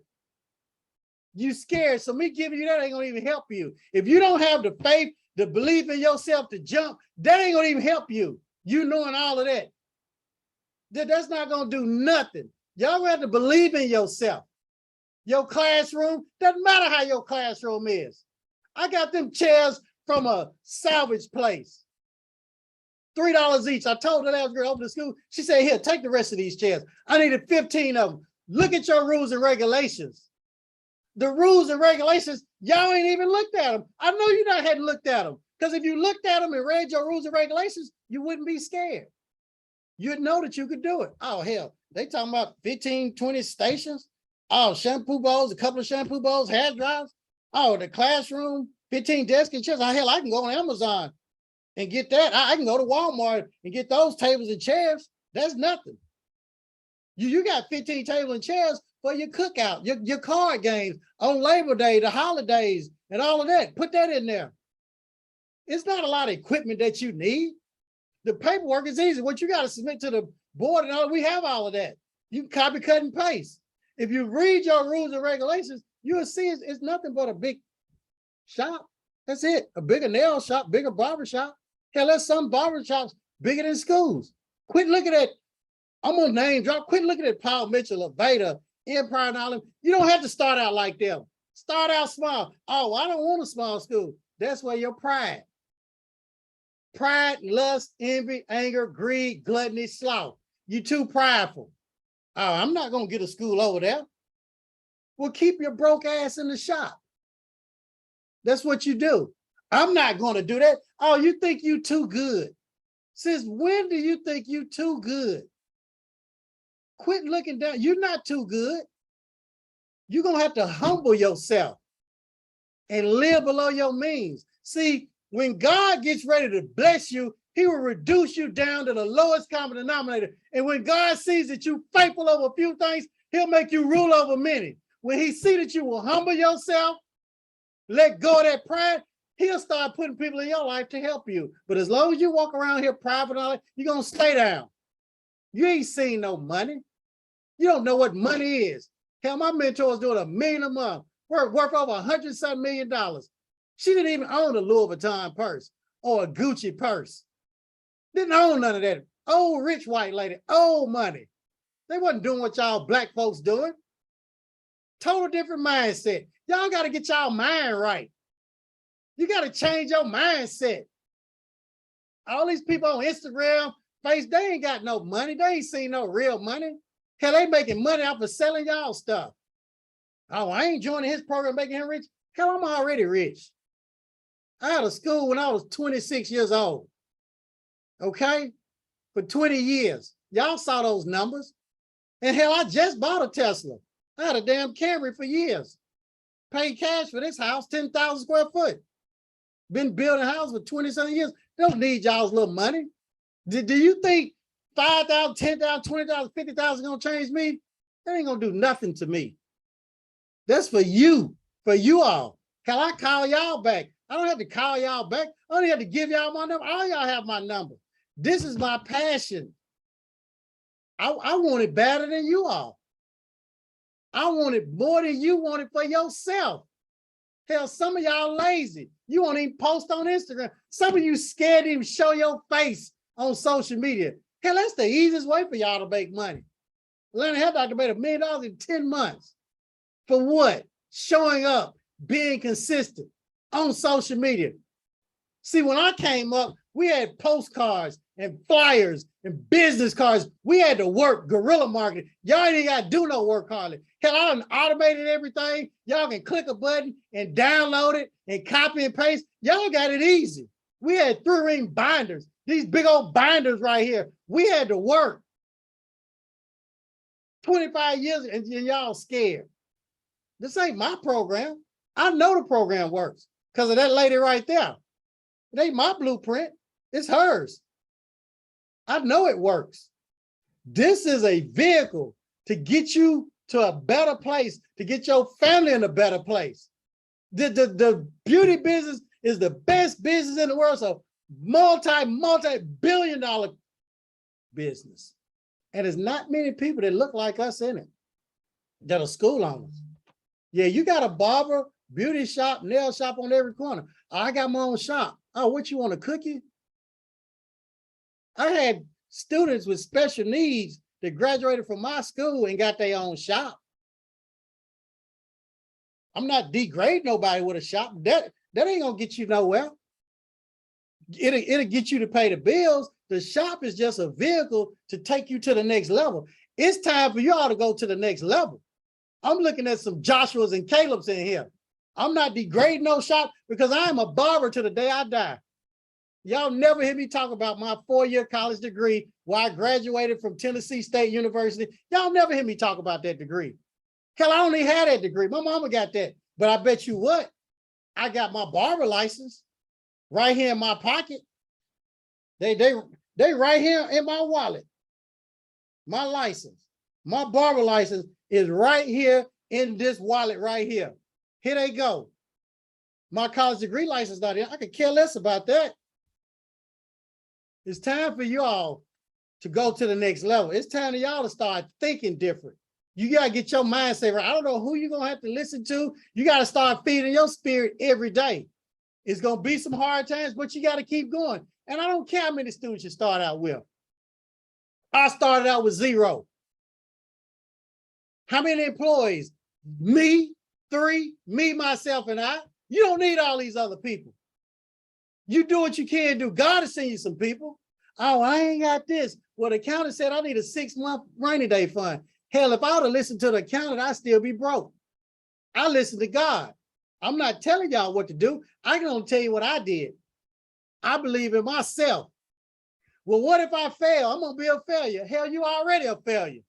You scared, so me giving you that ain't gonna even help you. If you don't have the faith, the belief in yourself to jump, that ain't gonna even help you. You knowing all of that. That's not gonna do nothing. Y'all have to believe in yourself. Your classroom, doesn't matter how your classroom is. I got them chairs from a salvage place. $3 each. I told the last girl open the school, she said, here, take the rest of these chairs. I needed 15 of them. Look at your rules and regulations. The rules and regulations, y'all ain't even looked at them. I know you not hadn't looked at them, because if you looked at them and read your rules and regulations, you wouldn't be scared. You'd know that you could do it. Oh, hell, they talking about 15, 20 stations. Oh, shampoo bowls, a couple of shampoo bowls, hair dryers. Oh, the classroom, 15 desks and chairs. Oh, hell, I can go on Amazon and get that. I can go to Walmart and get those tables and chairs. That's nothing. You got 15 tables and chairs for your cookout, your card games on Labor Day, the holidays, and all of that. Put that in there. It's not a lot of equipment that you need. The paperwork is easy. What you got to submit to the board and all, we have all of that. You can copy, cut, and paste. If you read your rules and regulations, you'll see it's nothing but a big shop. That's it. A bigger nail shop, bigger barber shop. Hell, there's some barber shops bigger than schools. Quit looking at, I'm gonna name drop, quit looking at Paul Mitchell, Aveda, Empire, and all them. You don't have to start out like them. Start out small. Oh, I don't want a small school. That's where your pride. Pride, lust, envy, anger, greed, gluttony, sloth. You too prideful. Oh, I'm not going to get a school over there. Well, keep your broke ass in the shop. That's what you do. I'm not going to do that. Oh, you think you too good. Since when do you think you too good? Quit looking down. You're not too good. You're going to have to humble yourself and live below your means. See, when God gets ready to bless you, he will reduce you down to the lowest common denominator. And when God sees that you're faithful over a few things, he'll make you rule over many. When he sees that you will humble yourself, let go of that pride, he'll start putting people in your life to help you. But as long as you walk around here private, you're going to stay down. You ain't seen no money. You don't know what money is. Hell, my mentor is doing $1 million a month, worth over $107 million. She didn't even own a Louis Vuitton purse or a Gucci purse. Didn't own none of that. Old rich white lady, old money. They wasn't doing what y'all black folks doing. Total different mindset. Y'all got to get y'all mind right. You got to change your mindset. All these people on Instagram, Facebook, they ain't got no money. They ain't seen no real money. Hell, they making money off of selling y'all stuff. Oh, I ain't joining his program making him rich. Hell, I'm already rich. I had a school when I was 26 years old. Okay? For 20 years. Y'all saw those numbers. And hell, I just bought a Tesla. I had a damn Camry for years. Paid cash for this house, 10,000 square foot. Been building a house for 20-something years. Don't need y'all's little money. Do you think 5,000, 10,000, 20,000, 50,000 gonna change me? That ain't gonna do nothing to me. That's for you all. Hell, I call y'all back. I don't have to call y'all back. I only have to give y'all my number. All y'all have my number. This is my passion. I want it better than you all. I want it more than you want it for yourself. Hell, some of y'all lazy. You won't even post on Instagram. Some of you scared to even show your face on social media. Hell, that's the easiest way for y'all to make money. Atlanta Health Doctor made $1 million in 10 months. For what? Showing up, being consistent on social media. See, when I came up, we had postcards and flyers and business cards. We had to work guerrilla marketing. Y'all ain't got to do no work hardly. Hell, I done automated everything. Y'all can click a button and download it and copy and paste. Y'all got it easy. We had 3-ring binders. These big old binders right here. We had to work. 25 years and y'all scared. This ain't my program. I know the program works because of that lady right there. It ain't my blueprint. It's hers. I know it works. This is a vehicle to get you to a better place, to get your family in a better place. The beauty business is the best business in the world. So multi-billion-dollar business. And there's not many people that look like us in it that are school owners. Yeah, you got a barber, beauty shop, nail shop on every corner. I got my own shop. Oh, what you want, a cookie? I had students with special needs that graduated from my school and got their own shop. I'm not degrading nobody with a shop. That ain't gonna get you nowhere. It'll get you to pay the bills. The shop is just a vehicle to take you to the next level. It's time for y'all to go to the next level. I'm looking at some Joshuas and Calebs in here. I'm not degrading no shop because I am a barber to the day I die. Y'all never hear me talk about my 4-year college degree where I graduated from Tennessee State University. Y'all never hear me talk about that degree. Hell, I only had that degree. My mama got that. But I bet you what? I got my barber license right here in my pocket. They right here in my wallet. My license, my barber license is right here in this wallet right here. Here they go. My college degree license not here. I could care less about that. It's time for y'all to go to the next level. It's time for y'all to start thinking different. You got to get your mindset right. I don't know who you're going to have to listen to. You got to start feeding your spirit every day. It's going to be some hard times, but you got to keep going. And I don't care how many students you start out with. I started out with 0. How many employees? Me, 3, me, myself, and I. You don't need all these other people. You do what you can do. God will send you some people. Oh, I ain't got this. Well, the accountant said I need a 6-month rainy day fund. Hell, if I would have listened to the accountant, I'd still be broke. I listen to God. I'm not telling y'all what to do. I can only tell you what I did. I believe in myself. Well, what if I fail? I'm going to be a failure. Hell, you already a failure.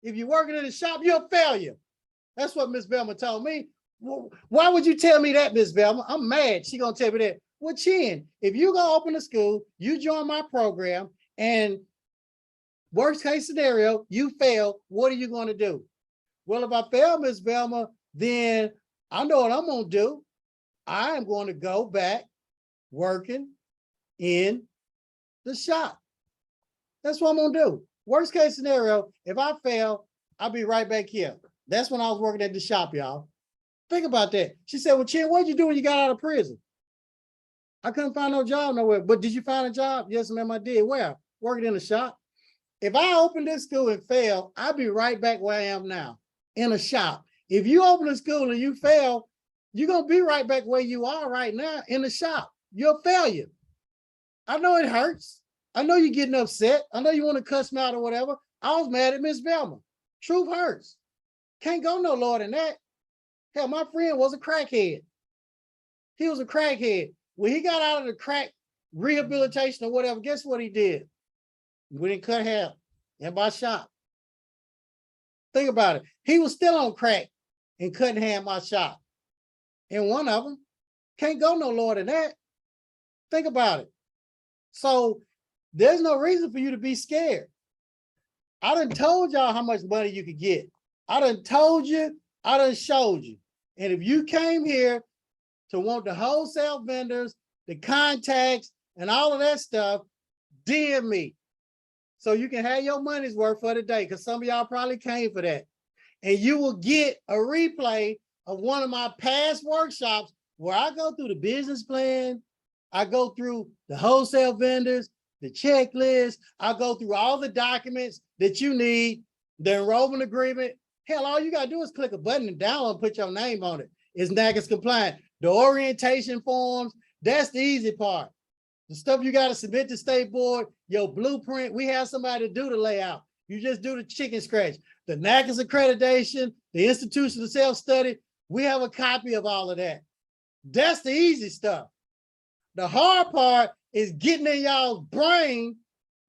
If you're working in the shop, you're a failure. That's what Miss Velma told me. Well, why would you tell me that, Miss Velma? I'm mad. She going to tell me that. Well, Chin, if you go open a school, you join my program, and worst case scenario, you fail, what are you going to do? Well, if I fail, Miss Velma, then I know what I'm going to do. I am going to go back working in the shop. That's what I'm going to do. Worst case scenario, if I fail, I'll be right back here. That's when I was working at the shop, y'all. Think about that. She said, well, Chin, what'd you do when you got out of prison? I couldn't find no job nowhere. But did you find a job? Yes, ma'am, I did. Where? Working in the shop. If I open this school and fail, I'll be right back where I am now, in a shop. If you open a school and you fail, you're going to be right back where you are right now, in the shop. You're a failure. I know it hurts. I know you're getting upset. I know you want to cuss me out or whatever. I was mad at Miss Velma. Truth hurts. Can't go no lower than that. Hell, my friend was a crackhead. He was a crackhead. When he got out of the crack rehabilitation or whatever, guess what he did? We didn't cut hair in my shop. Think about it. He was still on crack and cutting hair in my shop. And one of them can't go no lower than that. Think about it. So there's no reason for you to be scared. I done told y'all how much money you could get. I done told you, I done showed you. And if you came here to want the wholesale vendors, the contacts, and all of that stuff, DM me. So you can have your money's worth for the day, because some of y'all probably came for that. And you will get a replay of one of my past workshops where I go through the business plan, I go through the wholesale vendors, the checklist, I go through all the documents that you need, the enrollment agreement. Hell, all you gotta do is click a button and download and put your name on it. It's NACS compliant. The orientation forms, that's the easy part. The stuff you got to submit to State Board, your blueprint, we have somebody to do the layout. You just do the chicken scratch. The NACS accreditation, the institution of self-study, we have a copy of all of that. That's the easy stuff. The hard part is getting in y'all's brain,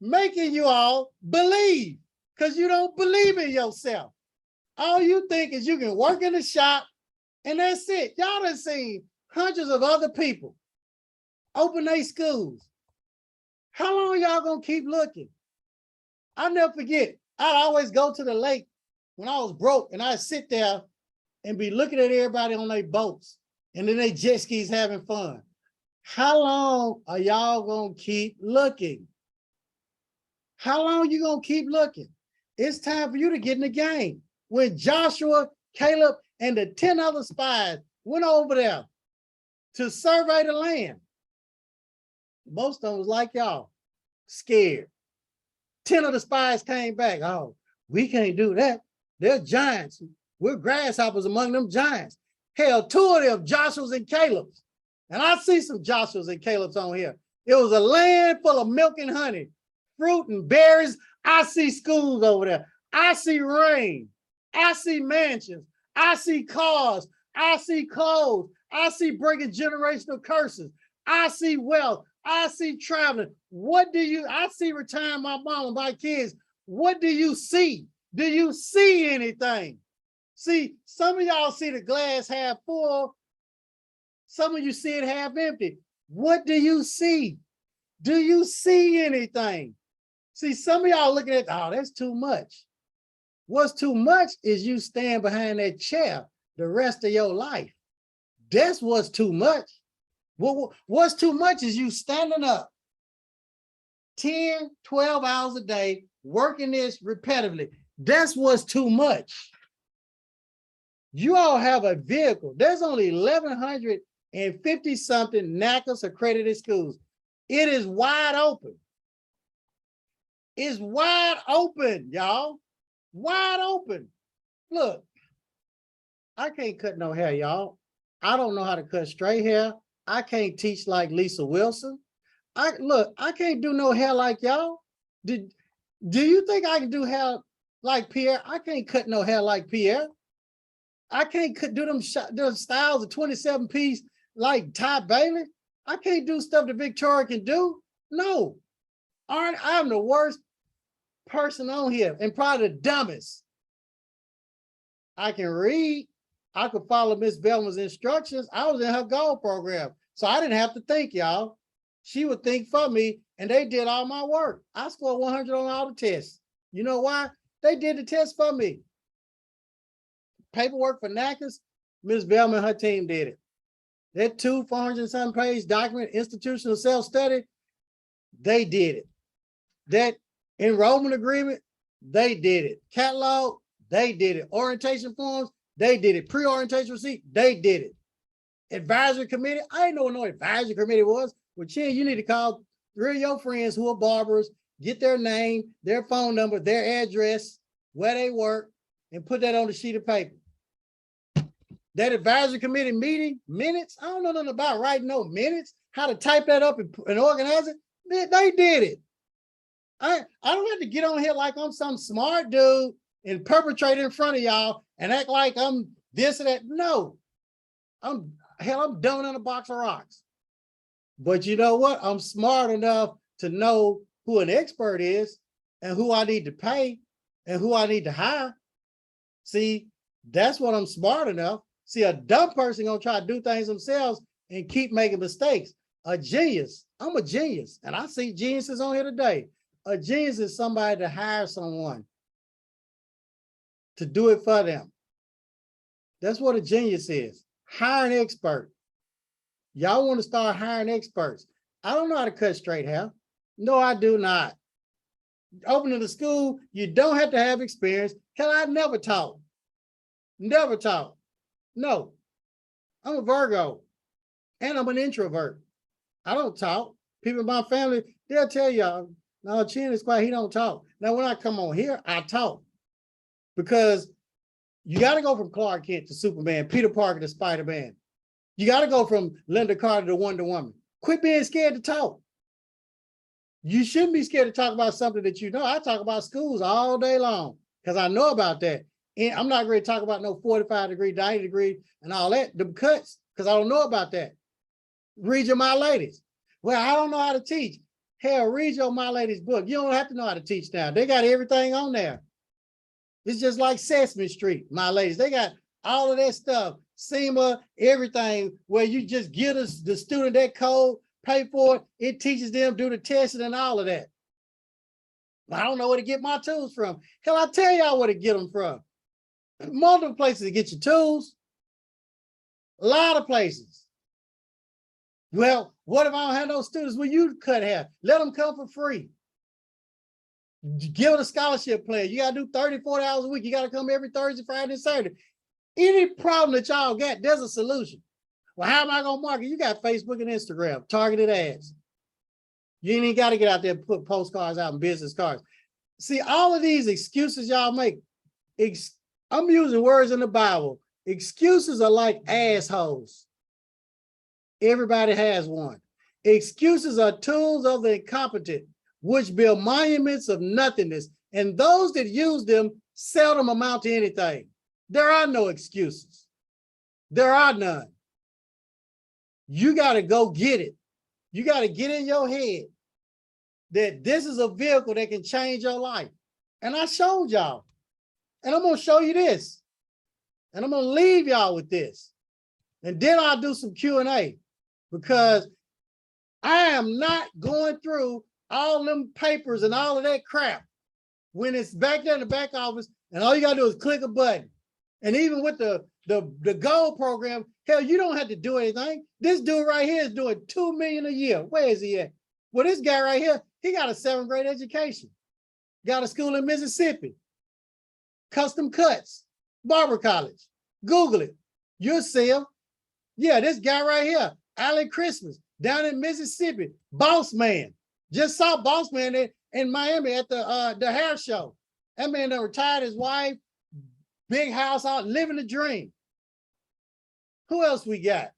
making you all believe, because you don't believe in yourself. All you think is you can work in the shop and that's it. Y'all done seen hundreds of other people open their schools. How long y'all gonna keep looking? I'll never forget, I'd always go to the lake when I was broke, and I'd sit there and be looking at everybody on their boats and then they jet skis having fun. How long are y'all gonna keep looking? How long you gonna keep looking? It's time for you to get in the game. When Joshua, Caleb, and the 10 other spies went over there to survey the land, most of them was like y'all, scared. 10 of the spies came back. Oh, we can't do that. They're giants. We're grasshoppers among them giants. Hell, 2 of them, Joshua's and Caleb's. And I see some Joshua's and Caleb's on here. It was a land full of milk and honey, fruit and berries. I see schools over there. I see rain. I see mansions. I see cars. I see clothes. I see breaking generational curses. I see wealth. I see traveling. What do you, I see retiring my mom and my kids. What do you see? Do you see anything? See, some of y'all see the glass half full. Some of you see it half empty. What do you see? Do you see anything? See, some of y'all looking at, oh, that's too much. What's too much is you stand behind that chair the rest of your life. That's what's too much. What's too much is you standing up 10, 12 hours a day, working this repetitively. That's what's too much. You all have a vehicle. There's only 1,150 something NACS accredited schools. It is wide open. It's wide open, y'all. Wide open. Look, I can't cut no hair, y'all. I don't know how to cut straight hair. I can't teach like Lisa Wilson. I can't do no hair like y'all. Do you think I can do hair like Pierre? I can't cut no hair like Pierre. I can't do them styles of 27-piece like Ty Bailey. I can't do stuff that Victoria can do. No, I'm the worst person on here and probably the dumbest. I can read. I could follow Miss Bellman's instructions. I was in her gold program, so I didn't have to think, y'all. She would think for me, and they did all my work. I scored 100 on all the tests. You know why? They did the test for me. Paperwork for NACAs, Ms. Bellman and her team did it. That 400-something page document, institutional self-study, they did it. That enrollment agreement, they did it. Catalog, they did it. Orientation forms, they did it. Pre-orientation receipt, they did it. Advisory committee, I didn't know what no advisory committee was. Well, Chin, you need to call 3 of your friends who are barbers, get their name, their phone number, their address, where they work, and put that on a sheet of paper. That advisory committee meeting minutes, I don't know nothing about writing no minutes, how to type that up and organize it. They did it. I don't have to get on here like I'm some smart dude and perpetrate in front of y'all and act like I'm this or that. No, I'm dumb in a box of rocks. But you know what? I'm smart enough to know who an expert is and who I need to pay and who I need to hire. See, that's what I'm smart enough. See, a dumb person gonna try to do things themselves and keep making mistakes. A genius, I'm a genius, and I see geniuses on here today. A genius is somebody to hire someone to do it for them. That's what a genius is. Hire an expert. Y'all want to start hiring experts. I don't know how to cut straight hair. No, I do not. Opening the school, you don't have to have experience. Hell, I never taught. Never taught. No, I'm a Virgo and I'm an introvert. I don't talk. People in my family, they'll tell y'all, no, Chin is quiet, he don't talk. Now, when I come on here, I talk because you got to go from Clark Kent to Superman, Peter Parker to Spider-Man. You got to go from Linda Carter to Wonder Woman. Quit being scared to talk. You shouldn't be scared to talk about something that you know. I talk about schools all day long because I know about that. And I'm not going to talk about no 45-degree, 90-degree, and all that, the cuts, because I don't know about that. Read your My Ladies. Well, I don't know how to teach. Hell, read your My Ladies book. You don't have to know how to teach now. They got everything on there. It's just like Sesame Street, My Ladies. They got all of that stuff, SEMA, everything, where you just give us the student that code, pay for it. It teaches them, do the testing and all of that. I don't know where to get my tools from. Hell, I tell y'all where to get them from. Multiple places to get your tools. A lot of places. Well, what if I don't have no students? Well, you cut hair. Let them come for free. Give it a scholarship plan. You got to do 30, 40 hours a week. You got to come every Thursday, Friday, and Saturday. Any problem that y'all got, there's a solution. Well, how am I going to market? You got Facebook and Instagram, targeted ads. You ain't got to get out there and put postcards out and business cards. See, all of these excuses y'all make, I'm using words in the Bible. Excuses are like assholes. Everybody has one. Excuses are tools of the incompetent, which build monuments of nothingness, and those that use them seldom amount to anything. There are no excuses. There are none. You got to go get it. You got to get in your head that this is a vehicle that can change your life. And I showed y'all. And I'm going to show you this. And I'm going to leave y'all with this. And then I'll do some Q&A because I am not going through all them papers and all of that crap when it's back there in the back office and all you got to do is click a button. And even with the gold program, hell, you don't have to do anything. This dude right here is doing $2 million a year. Where is he at? Well, this guy right here, he got a 7th grade education. Got a school in Mississippi. Custom cuts, Barber College. Google it. You'll see him. Yeah, this guy right here, Alan Christmas, down in Mississippi, Boss Man. Just saw Boss Man in Miami at the hair show. That man done retired his wife, big house out, living the dream. Who else we got?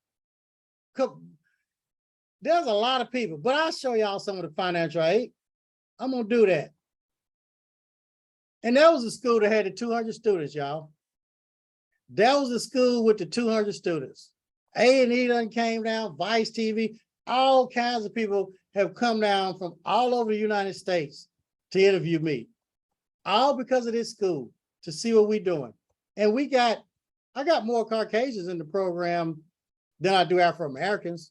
There's a lot of people, but I'll show y'all some of the financial aid. I'm gonna do that. And that was a school that had the 200 students, y'all. That was a school with the 200 students. A&E done came down, Vice TV, all kinds of people have come down from all over the United States to interview me. All because of this school, to see what we're doing. And I got more Caucasians in the program than I do Afro-Americans.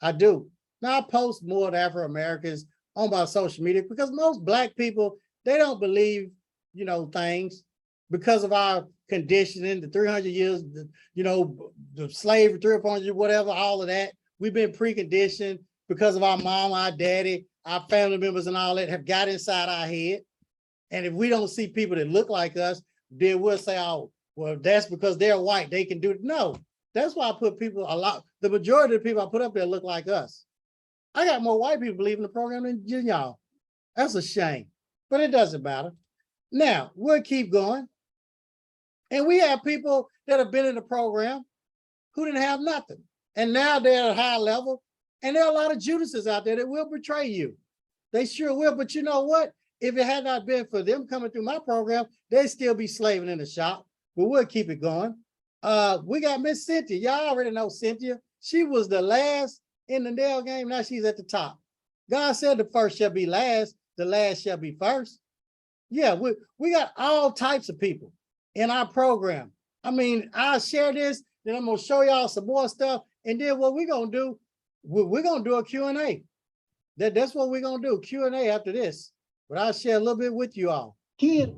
I do. Now I post more of the Afro-Americans on my social media because most Black people, they don't believe, things because of our conditioning, the 300 years, the slavery, 300 or 400, whatever, all of that. We've been preconditioned because of our mom, our daddy, our family members and all that have got inside our head. And if we don't see people that look like us, then we'll say, oh, well, that's because they're white, they can do it. No, that's why I put people the majority of the people I put up there look like us. I got more white people believe in the program than y'all. That's a shame, but it doesn't matter. Now, we'll keep going. And we have people that have been in the program who didn't have nothing. And now they're at a high level. And there are a lot of Judases out there that will betray you. They sure will. But you know what? If it had not been for them coming through my program, they'd still be slaving in the shop. But we'll keep it going. We got Miss Cynthia. Y'all already know Cynthia. She was the last in the nail game. Now she's at the top. God said the first shall be last. The last shall be first. Yeah, we got all types of people in our program. I mean, I'll share this, then I'm gonna show y'all some more stuff. And then what we're gonna do, we're gonna do a Q&A. That's what we're gonna do, Q&A after this. But I'll share a little bit with you all. Kid,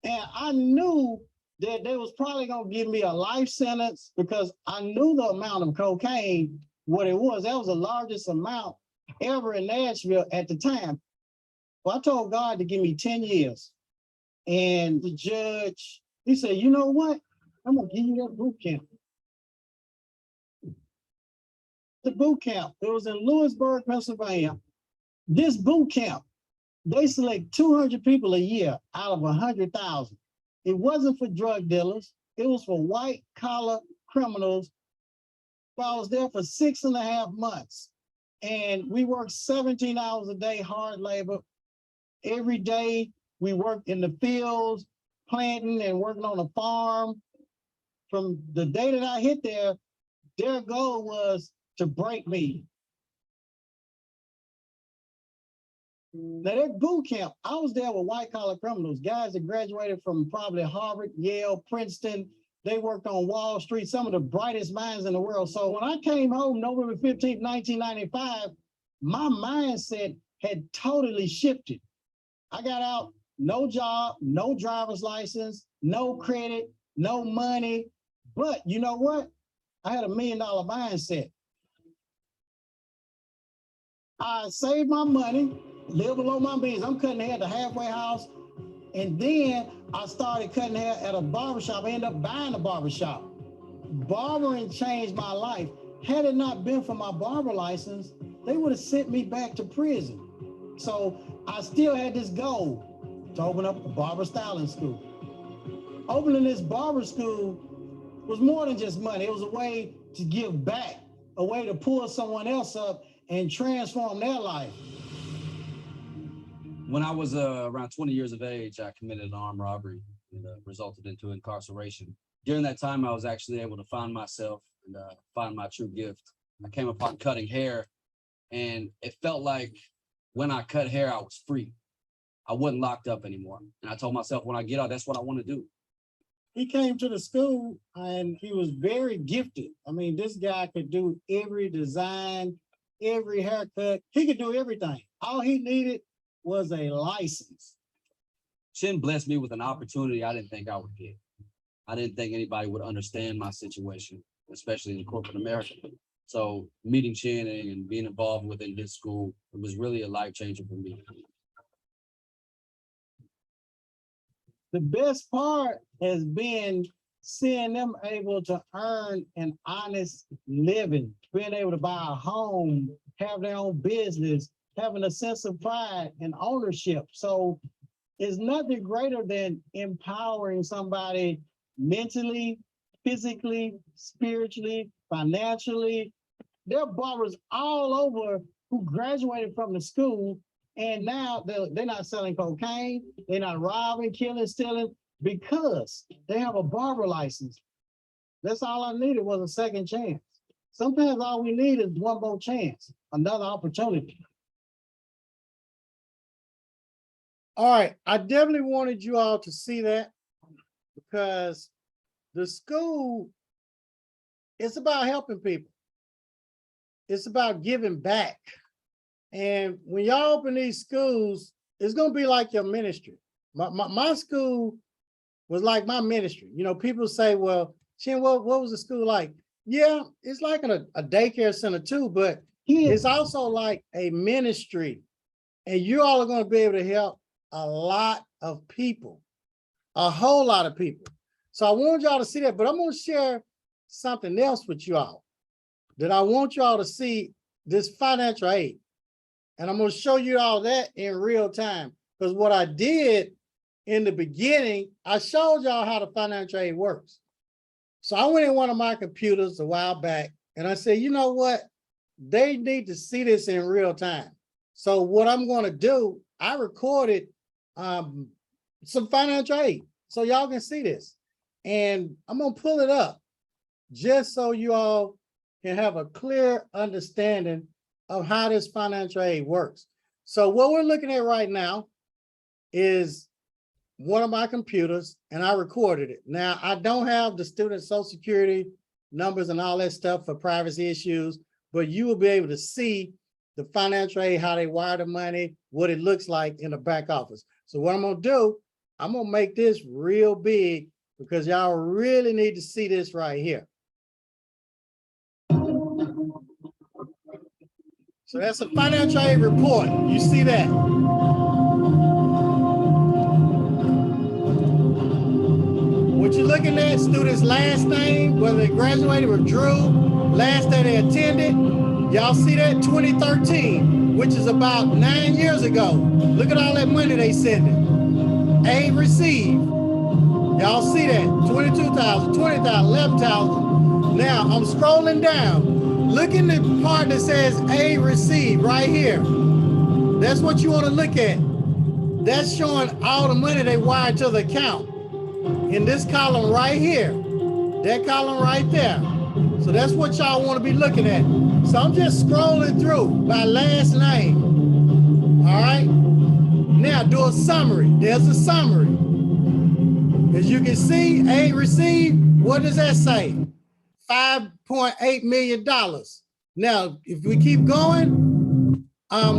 and I knew that they was probably gonna give me a life sentence because I knew the amount of cocaine, what it was. That was the largest amount ever in Nashville at the time. Well, I told God to give me 10 years. And the judge, he said, you know what? I'm gonna give you that boot camp. The boot camp, it was in Lewisburg, Pennsylvania. This boot camp, they select 200 people a year out of 100,000. It wasn't for drug dealers. It was for white collar criminals. But I was there for 6.5 months. And we worked 17 hours a day, hard labor. Every day we worked in the fields, planting and working on a farm. From the day that I hit there, their goal was to break me. Now that boot camp, I was there with white collar criminals, guys that graduated from probably Harvard, Yale, Princeton. They worked on Wall Street, some of the brightest minds in the world. So when I came home November 15th, 1995, my mindset had totally shifted. I got out, no job, no driver's license, no credit, no money. But you know what? I had $1 million mindset. I saved my money, lived below my means. I'm cutting hair at the halfway house. And then I started cutting hair at a barbershop. I ended up buying a barbershop. Barbering changed my life. Had it not been for my barber license, they would have sent me back to prison. So I still had this goal to open up a barber styling school. Opening this barber school was more than just money. It was a way to give back, a way to pull someone else up and transform their life. When I was around 20 years of age, I committed an armed robbery and resulted into incarceration. During that time, I was actually able to find myself and find my true gift. I came upon cutting hair, and it felt like when I cut hair, I was free. I wasn't locked up anymore. And I told myself, when I get out, that's what I want to do. He came to the school and he was very gifted. I mean, this guy could do every design, every haircut. He could do everything. All he needed was a license. Chin blessed me with an opportunity I didn't think I would get. I didn't think anybody would understand my situation, especially in corporate America. So meeting Chin and being involved within his school, it was really a life changer for me. The best part has been seeing them able to earn an honest living, being able to buy a home, have their own business, having a sense of pride and ownership. So it's nothing greater than empowering somebody mentally, physically, spiritually, financially, there are barbers all over who graduated from the school, and now they're not selling cocaine, they're not robbing, killing, stealing, because they have a barber license. That's all I needed was a second chance. Sometimes all we need is one more chance, another opportunity. All right, I definitely wanted you all to see that, because the school, it's about helping people. It's about giving back. And when y'all open these schools, it's gonna be like your ministry. My school was like my ministry. You know, people say, well, Chin, what was the school like? Yeah, it's like a daycare center too, but it's also like a ministry. And you all are gonna be able to help a lot of people, a whole lot of people. So I want y'all to see that, but I'm gonna share something else with you all that I want y'all to see, this financial aid. And I'm gonna show you all that in real time. Because what I did in the beginning, I showed y'all how the financial aid works. So I went in one of my computers a while back and I said, you know what? They need to see this in real time. So what I'm gonna do, I recorded some financial aid so y'all can see this. And I'm gonna pull it up just so you all can have a clear understanding of how this financial aid works. So what we're looking at right now is one of my computers, and I recorded it. Now, I don't have the student social security numbers and all that stuff for privacy issues, but you will be able to see the financial aid, how they wire the money, what it looks like in the back office. So what I'm gonna do, I'm gonna make this real big because y'all really need to see this right here. So that's a financial aid report. You see that? What you're looking at, students' last name, whether they graduated or drew, last day they attended. Y'all see that? 2013, which is about 9 years ago. Look at all that money they sending. Aid received. Y'all see that? 22,000, 20,000, 11,000. Now I'm scrolling down. Look in the part that says aid received right here. That's what you want to look at. That's showing all the money they wired to the account. In this column right here, that column right there. So that's what y'all want to be looking at. So I'm just scrolling through by last name. All right. Now do a summary. There's a summary. As you can see, aid received. What does that say? $5.8 million. Now, if we keep going, so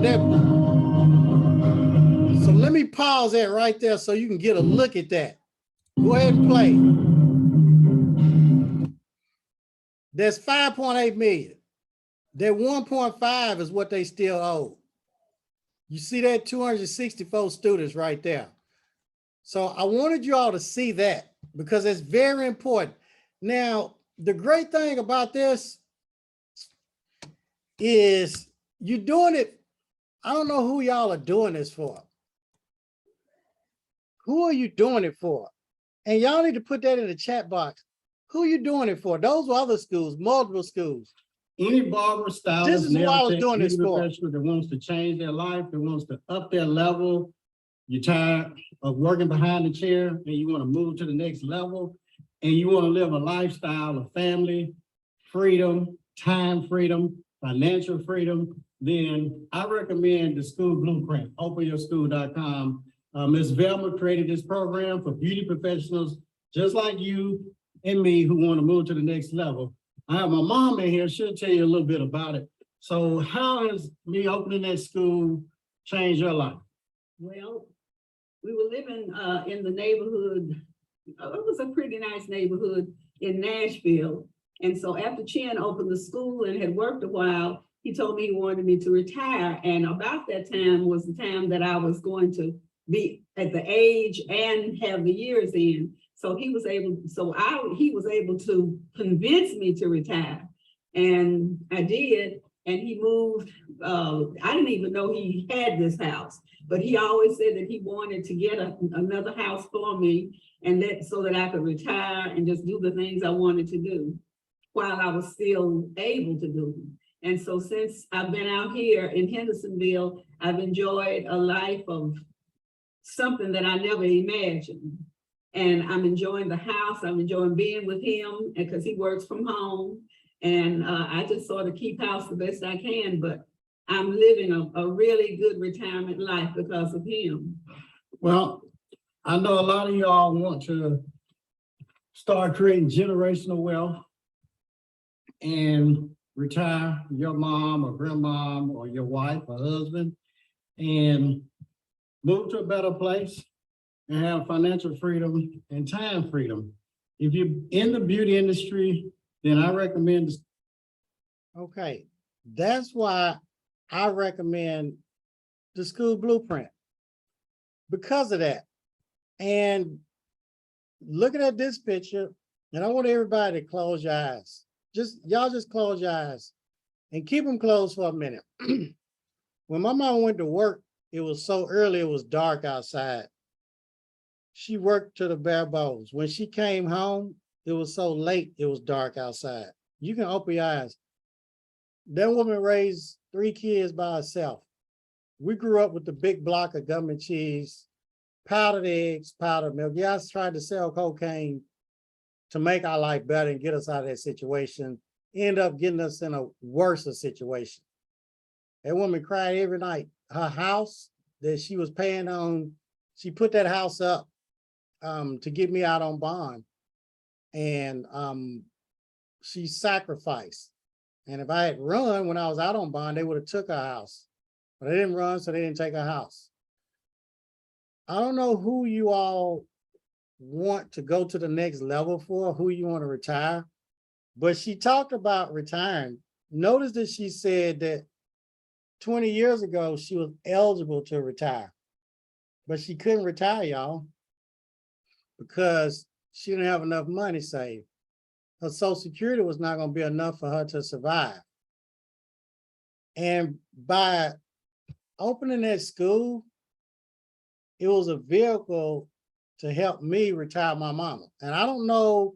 let me pause that right there so you can get a look at that. Go ahead and play. There's 5.8 million. That 1.5 is what they still owe. You see that 264 students right there. So I wanted you all to see that because it's very important. Now, the great thing about this is you're doing it. I don't know who y'all are doing this for. Who are you doing it for? And y'all need to put that in the chat box. Who are you doing it for? Those were other schools, multiple schools. Any barber, stylist, This is who I was doing this for. Professional that wants to change their life, that wants to up their level. You're tired of working behind the chair and you want to move to the next level and you want to live a lifestyle of family, freedom, time freedom, financial freedom, then I recommend the School Blueprint, openyourschool.com. Ms. Velma created this program for beauty professionals just like you and me who want to move to the next level. I have my mom in here. She'll tell you a little bit about it. So how has me opening that school changed your life? Well, we were living in the neighborhood. It was a pretty nice neighborhood in Nashville. And so after Chin opened the school and had worked a while, he told me he wanted me to retire. And about that time was the time that I was going to be at the age and have the years in. So he was able to convince me to retire. And I did. And he moved. I didn't even know he had this house, but he always said that he wanted to get another house for me, and so that I could retire and just do the things I wanted to do while I was still able to do them. And so since I've been out here in Hendersonville, I've enjoyed a life of something that I never imagined. And I'm enjoying the house. I'm enjoying being with him because he works from home. And I just sort of keep house the best I can, but I'm living a really good retirement life because of him. Well, I know a lot of y'all want to start creating generational wealth and retire your mom or grandmom or your wife or husband and move to a better place and have financial freedom and time freedom. If you're in the beauty industry, then I recommend. Okay, that's why I recommend the school blueprint because of that. And looking at this picture, and I want everybody to close your eyes. Y'all just close your eyes and keep them closed for a minute. When my mom went to work, it was so early, it was dark outside. She worked to the bare bones. When she came home, it was so late, it was dark outside. You can open your eyes. That woman raised 3 kids by herself. We grew up with the big block of government cheese, powdered eggs, powdered milk. Yeah, I tried to sell cocaine to make our life better and get us out of that situation. End up getting us in a worse situation. That woman cried every night. Her house that she was paying on, she put that house up to get me out on bond. And she sacrificed. And if I had run when I was out on bond, they would have took her house. But they didn't run, so they didn't take her house. I don't know who you all want to go to the next level for, who you want to retire, but she talked about retiring. Notice that she said that 20 years ago, she was eligible to retire, but she couldn't retire, y'all, because she didn't have enough money saved. Her Social Security was not going to be enough for her to survive. And by opening that school, it was a vehicle to help me retire my mama. And I don't know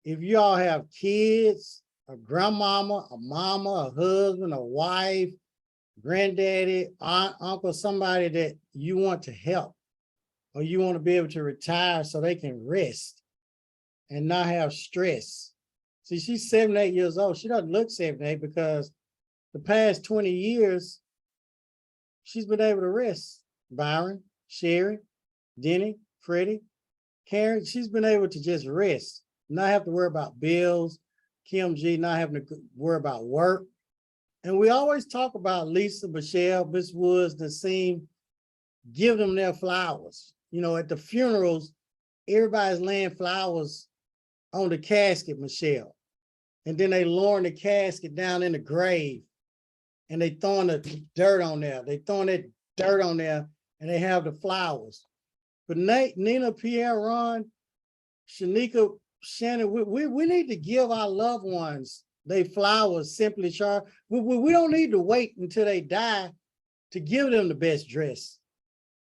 if y'all have kids, a grandmama, a mama, a husband, a wife, granddaddy, aunt, uncle, somebody that you want to help, or you want to be able to retire so they can rest and not have stress. See, she's 78 years old. She doesn't look 78 because the past 20 years, she's been able to rest. Byron, Sherry, Denny, Freddie, Karen, she's been able to just rest, not have to worry about bills. Kim G, not having to worry about work. And we always talk about Lisa, Michelle, Miss Woods, Nassim, give them their flowers. You know, at the funerals, everybody's laying flowers on the casket, Michelle. And then they lowering the casket down in the grave and they throwing the dirt on there. They throwing that dirt on there and they have the flowers. But Nate, Nina, Pierre, Ron, Shanika, Shannon, we need to give our loved ones they flowers, simply, Char. We don't need to wait until they die to give them the best dress,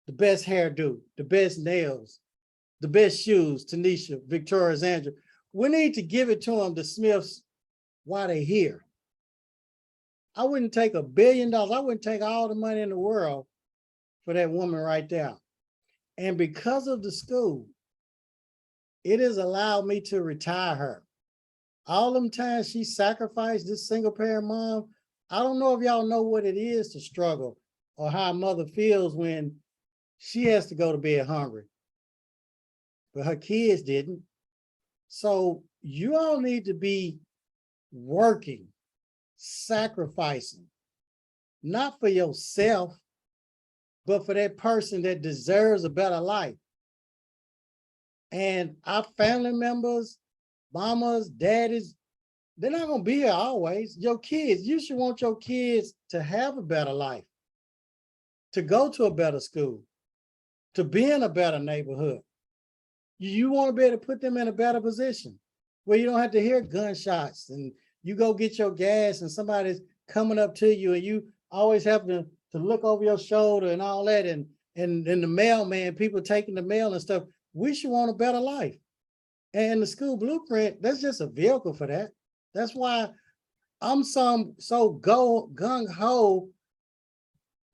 the best hairdo, the best nails, the best shoes, Tanisha, Victoria, Andrew. We need to give it to them, the Smiths, while they're here. I wouldn't take $1 billion. I wouldn't take all the money in the world for that woman right there. And because of the school, it has allowed me to retire her. All them times she sacrificed, this single parent mom, I don't know if y'all know what it is to struggle or how a mother feels when she has to go to bed hungry. But her kids didn't. So you all need to be working, sacrificing, not for yourself, but for that person that deserves a better life. And our family members, mamas, daddies, they're not going to be here always. Your kids, you should want your kids to have a better life, to go to a better school, to be in a better neighborhood. You want to be able to put them in a better position where you don't have to hear gunshots and you go get your gas and somebody's coming up to you and you always have to look over your shoulder and all that. And the mailman, people taking the mail and stuff. We should want a better life. And the school blueprint, that's just a vehicle for that. That's why I'm so gung ho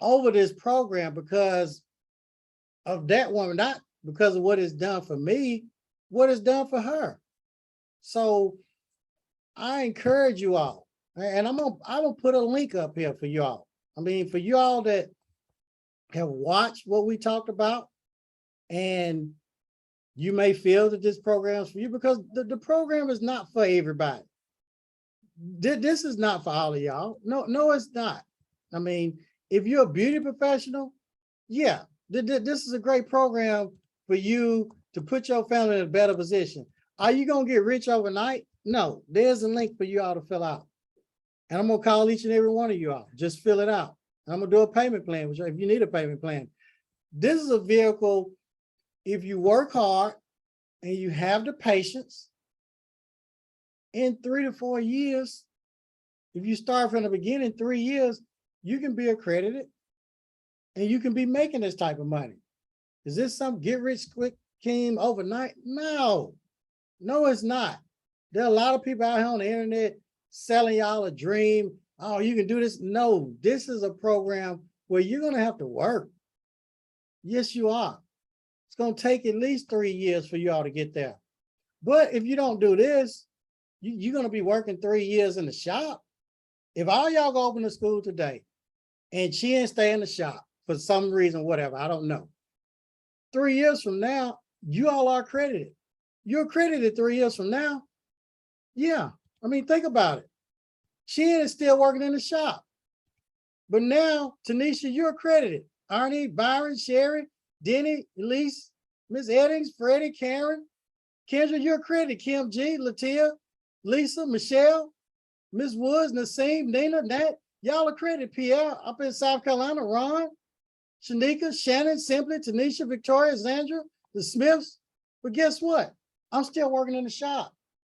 over this program because of that woman, not because of what it's done for me, what it's done for her. So I encourage you all, and I'm gonna put a link up here for y'all. I mean, for y'all that have watched what we talked about, and you may feel that this program is for you because the program is not for everybody. This is not for all of y'all. No, it's not. I mean, if you're a beauty professional, yeah, this is a great program for you to put your family in a better position. Are you gonna get rich overnight? No, there's a link for you all to fill out. And I'm gonna call each and every one of you all. Just fill it out. I'm gonna do a payment plan, which if you need a payment plan. This is a vehicle, if you work hard and you have the patience, in 3 to 4 years, if you start from the beginning, 3 years, you can be accredited and you can be making this type of money. Is this some get rich quick scheme overnight? No, it's not. There are a lot of people out here on the internet selling y'all a dream. Oh, you can do this. No, this is a program where you're going to have to work. Yes, you are. It's going to take at least 3 years for y'all to get there. But if you don't do this, you're going to be working 3 years in the shop. If all y'all go open a school today and she ain't stay in the shop for some reason, whatever, I don't know. 3 years from now, you all are accredited. You're accredited 3 years from now. Yeah, I mean, think about it. She is still working in the shop. But now, Tanisha, you're accredited. Arnie, Byron, Sherry, Denny, Elise, Miss Eddings, Freddie, Karen, Kendra, you're accredited. Kim G, Latia, Lisa, Michelle, Miss Woods, Naseem, Nina, Nat, y'all accredited. Pierre, up in South Carolina, Ron, Shanika, Shannon, Simply, Tanisha, Victoria, Zandra, the Smiths. But guess what? I'm still working in the shop.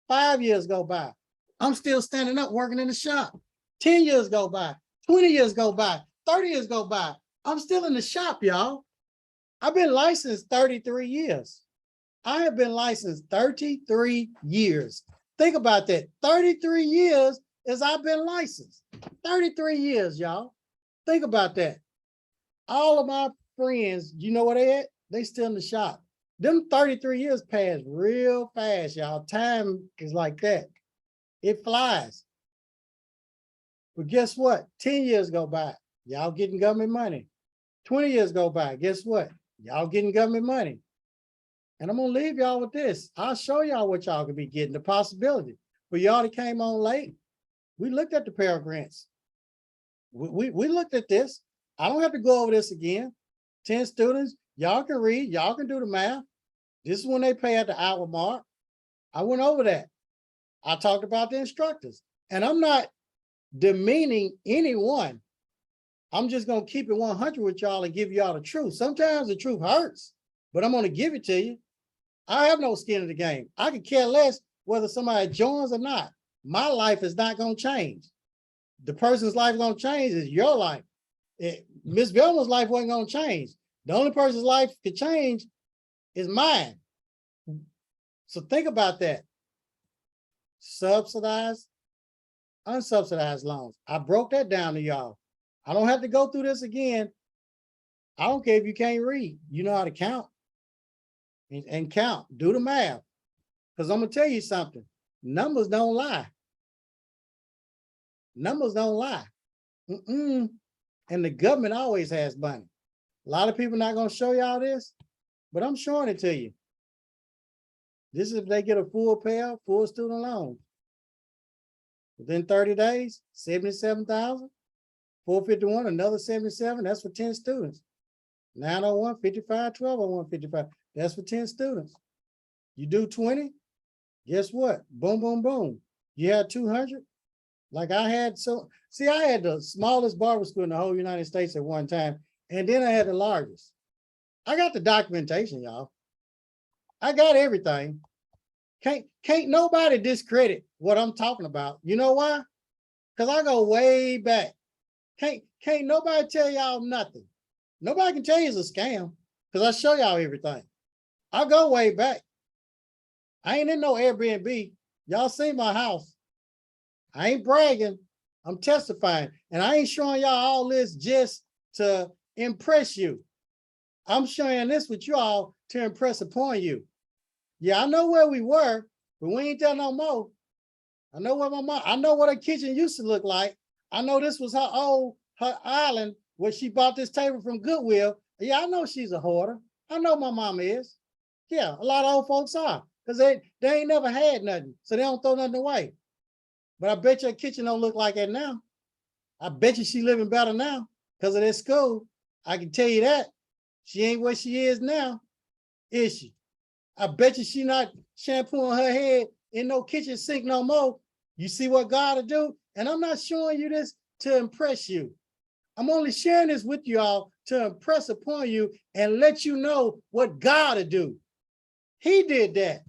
5 years go by. I'm still standing up working in the shop. 10 years go by. 20 years go by. 30 years go by. I'm still in the shop, y'all. I've been licensed 33 years. I have been licensed 33 years. Think about that. 33 years as I've been licensed. 33 years, y'all. Think about that. All of my friends, you know where they at? They still in the shop. Them 33 years passed real fast, y'all. Time is like that. It flies. But guess what? 10 years go by. Y'all getting government money. 20 years go by. Guess what? Y'all getting government money. And I'm going to leave y'all with this. I'll show y'all what y'all could be getting, the possibility. For y'all that came on late, we looked at the Pell Grants. We looked at this. I don't have to go over this again. 10 students, y'all can read, y'all can do the math. This is when they pay at the hour mark. I went over that. I talked about the instructors. And I'm not demeaning anyone. I'm just going to keep it 100 with y'all and give y'all the truth. Sometimes the truth hurts, but I'm going to give it to you. I have no skin in the game. I could care less whether somebody joins or not. My life is not going to change. The person's life is going to change is your life. Miss Velma's life wasn't going to change. The only person's life could change is mine. So think about that. Subsidized, unsubsidized loans. I broke that down to y'all. I don't have to go through this again. I don't care if you can't read. You know how to count and count. Do the math. Because I'm going to tell you something. Numbers don't lie. Numbers don't lie. And the government always has money. A lot of people not going to show y'all this, but I'm showing it to you. This is if they get a full payout, full student loan. Within 30 days, 77,000, 451, another 77, that's for 10 students. 901, 55, 1201, 55, that's for 10 students. You do 20, guess what? Boom, boom, boom. You had 200, like I had. So, see, I had the smallest barber school in the whole United States at one time, and then I had the largest. I got the documentation, y'all. I got everything. Can't nobody discredit what I'm talking about. You know why? Because I go way back. Can't nobody tell y'all nothing. Nobody can tell you it's a scam because I show y'all everything. I go way back. I ain't in no Airbnb. Y'all see my house. I ain't bragging, I'm testifying. And I ain't showing y'all all this just to impress you. I'm sharing this with y'all to impress upon you. Yeah, I know where we were, but we ain't there no more. I know where my mom, I know what her kitchen used to look like. I know this was her island where she bought this table from Goodwill. Yeah, I know she's a hoarder. I know my mom is. Yeah, a lot of old folks are, because they ain't never had nothing, so they don't throw nothing away. But I bet your kitchen don't look like that now. I bet you she living better now because of this school. I can tell you that. She ain't where she is now, is she? I bet you she not shampooing her head in no kitchen sink no more. You see what God will do? And I'm not showing you this to impress you. I'm only sharing this with y'all to impress upon you and let you know what God will do. He did that.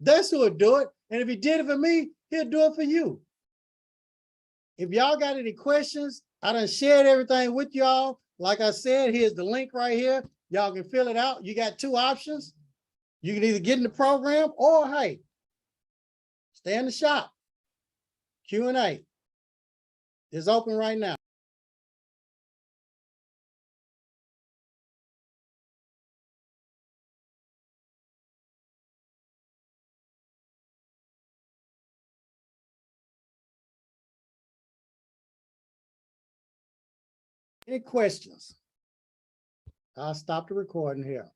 That's who would do it. And if he did it for me, he'll do it for you. If y'all got any questions, I done shared everything with y'all. Like I said, here's the link right here. Y'all can fill it out. You got two options. You can either get in the program or, hey, stay in the shop. Q&A is open right now. Any questions? I'll stop the recording here.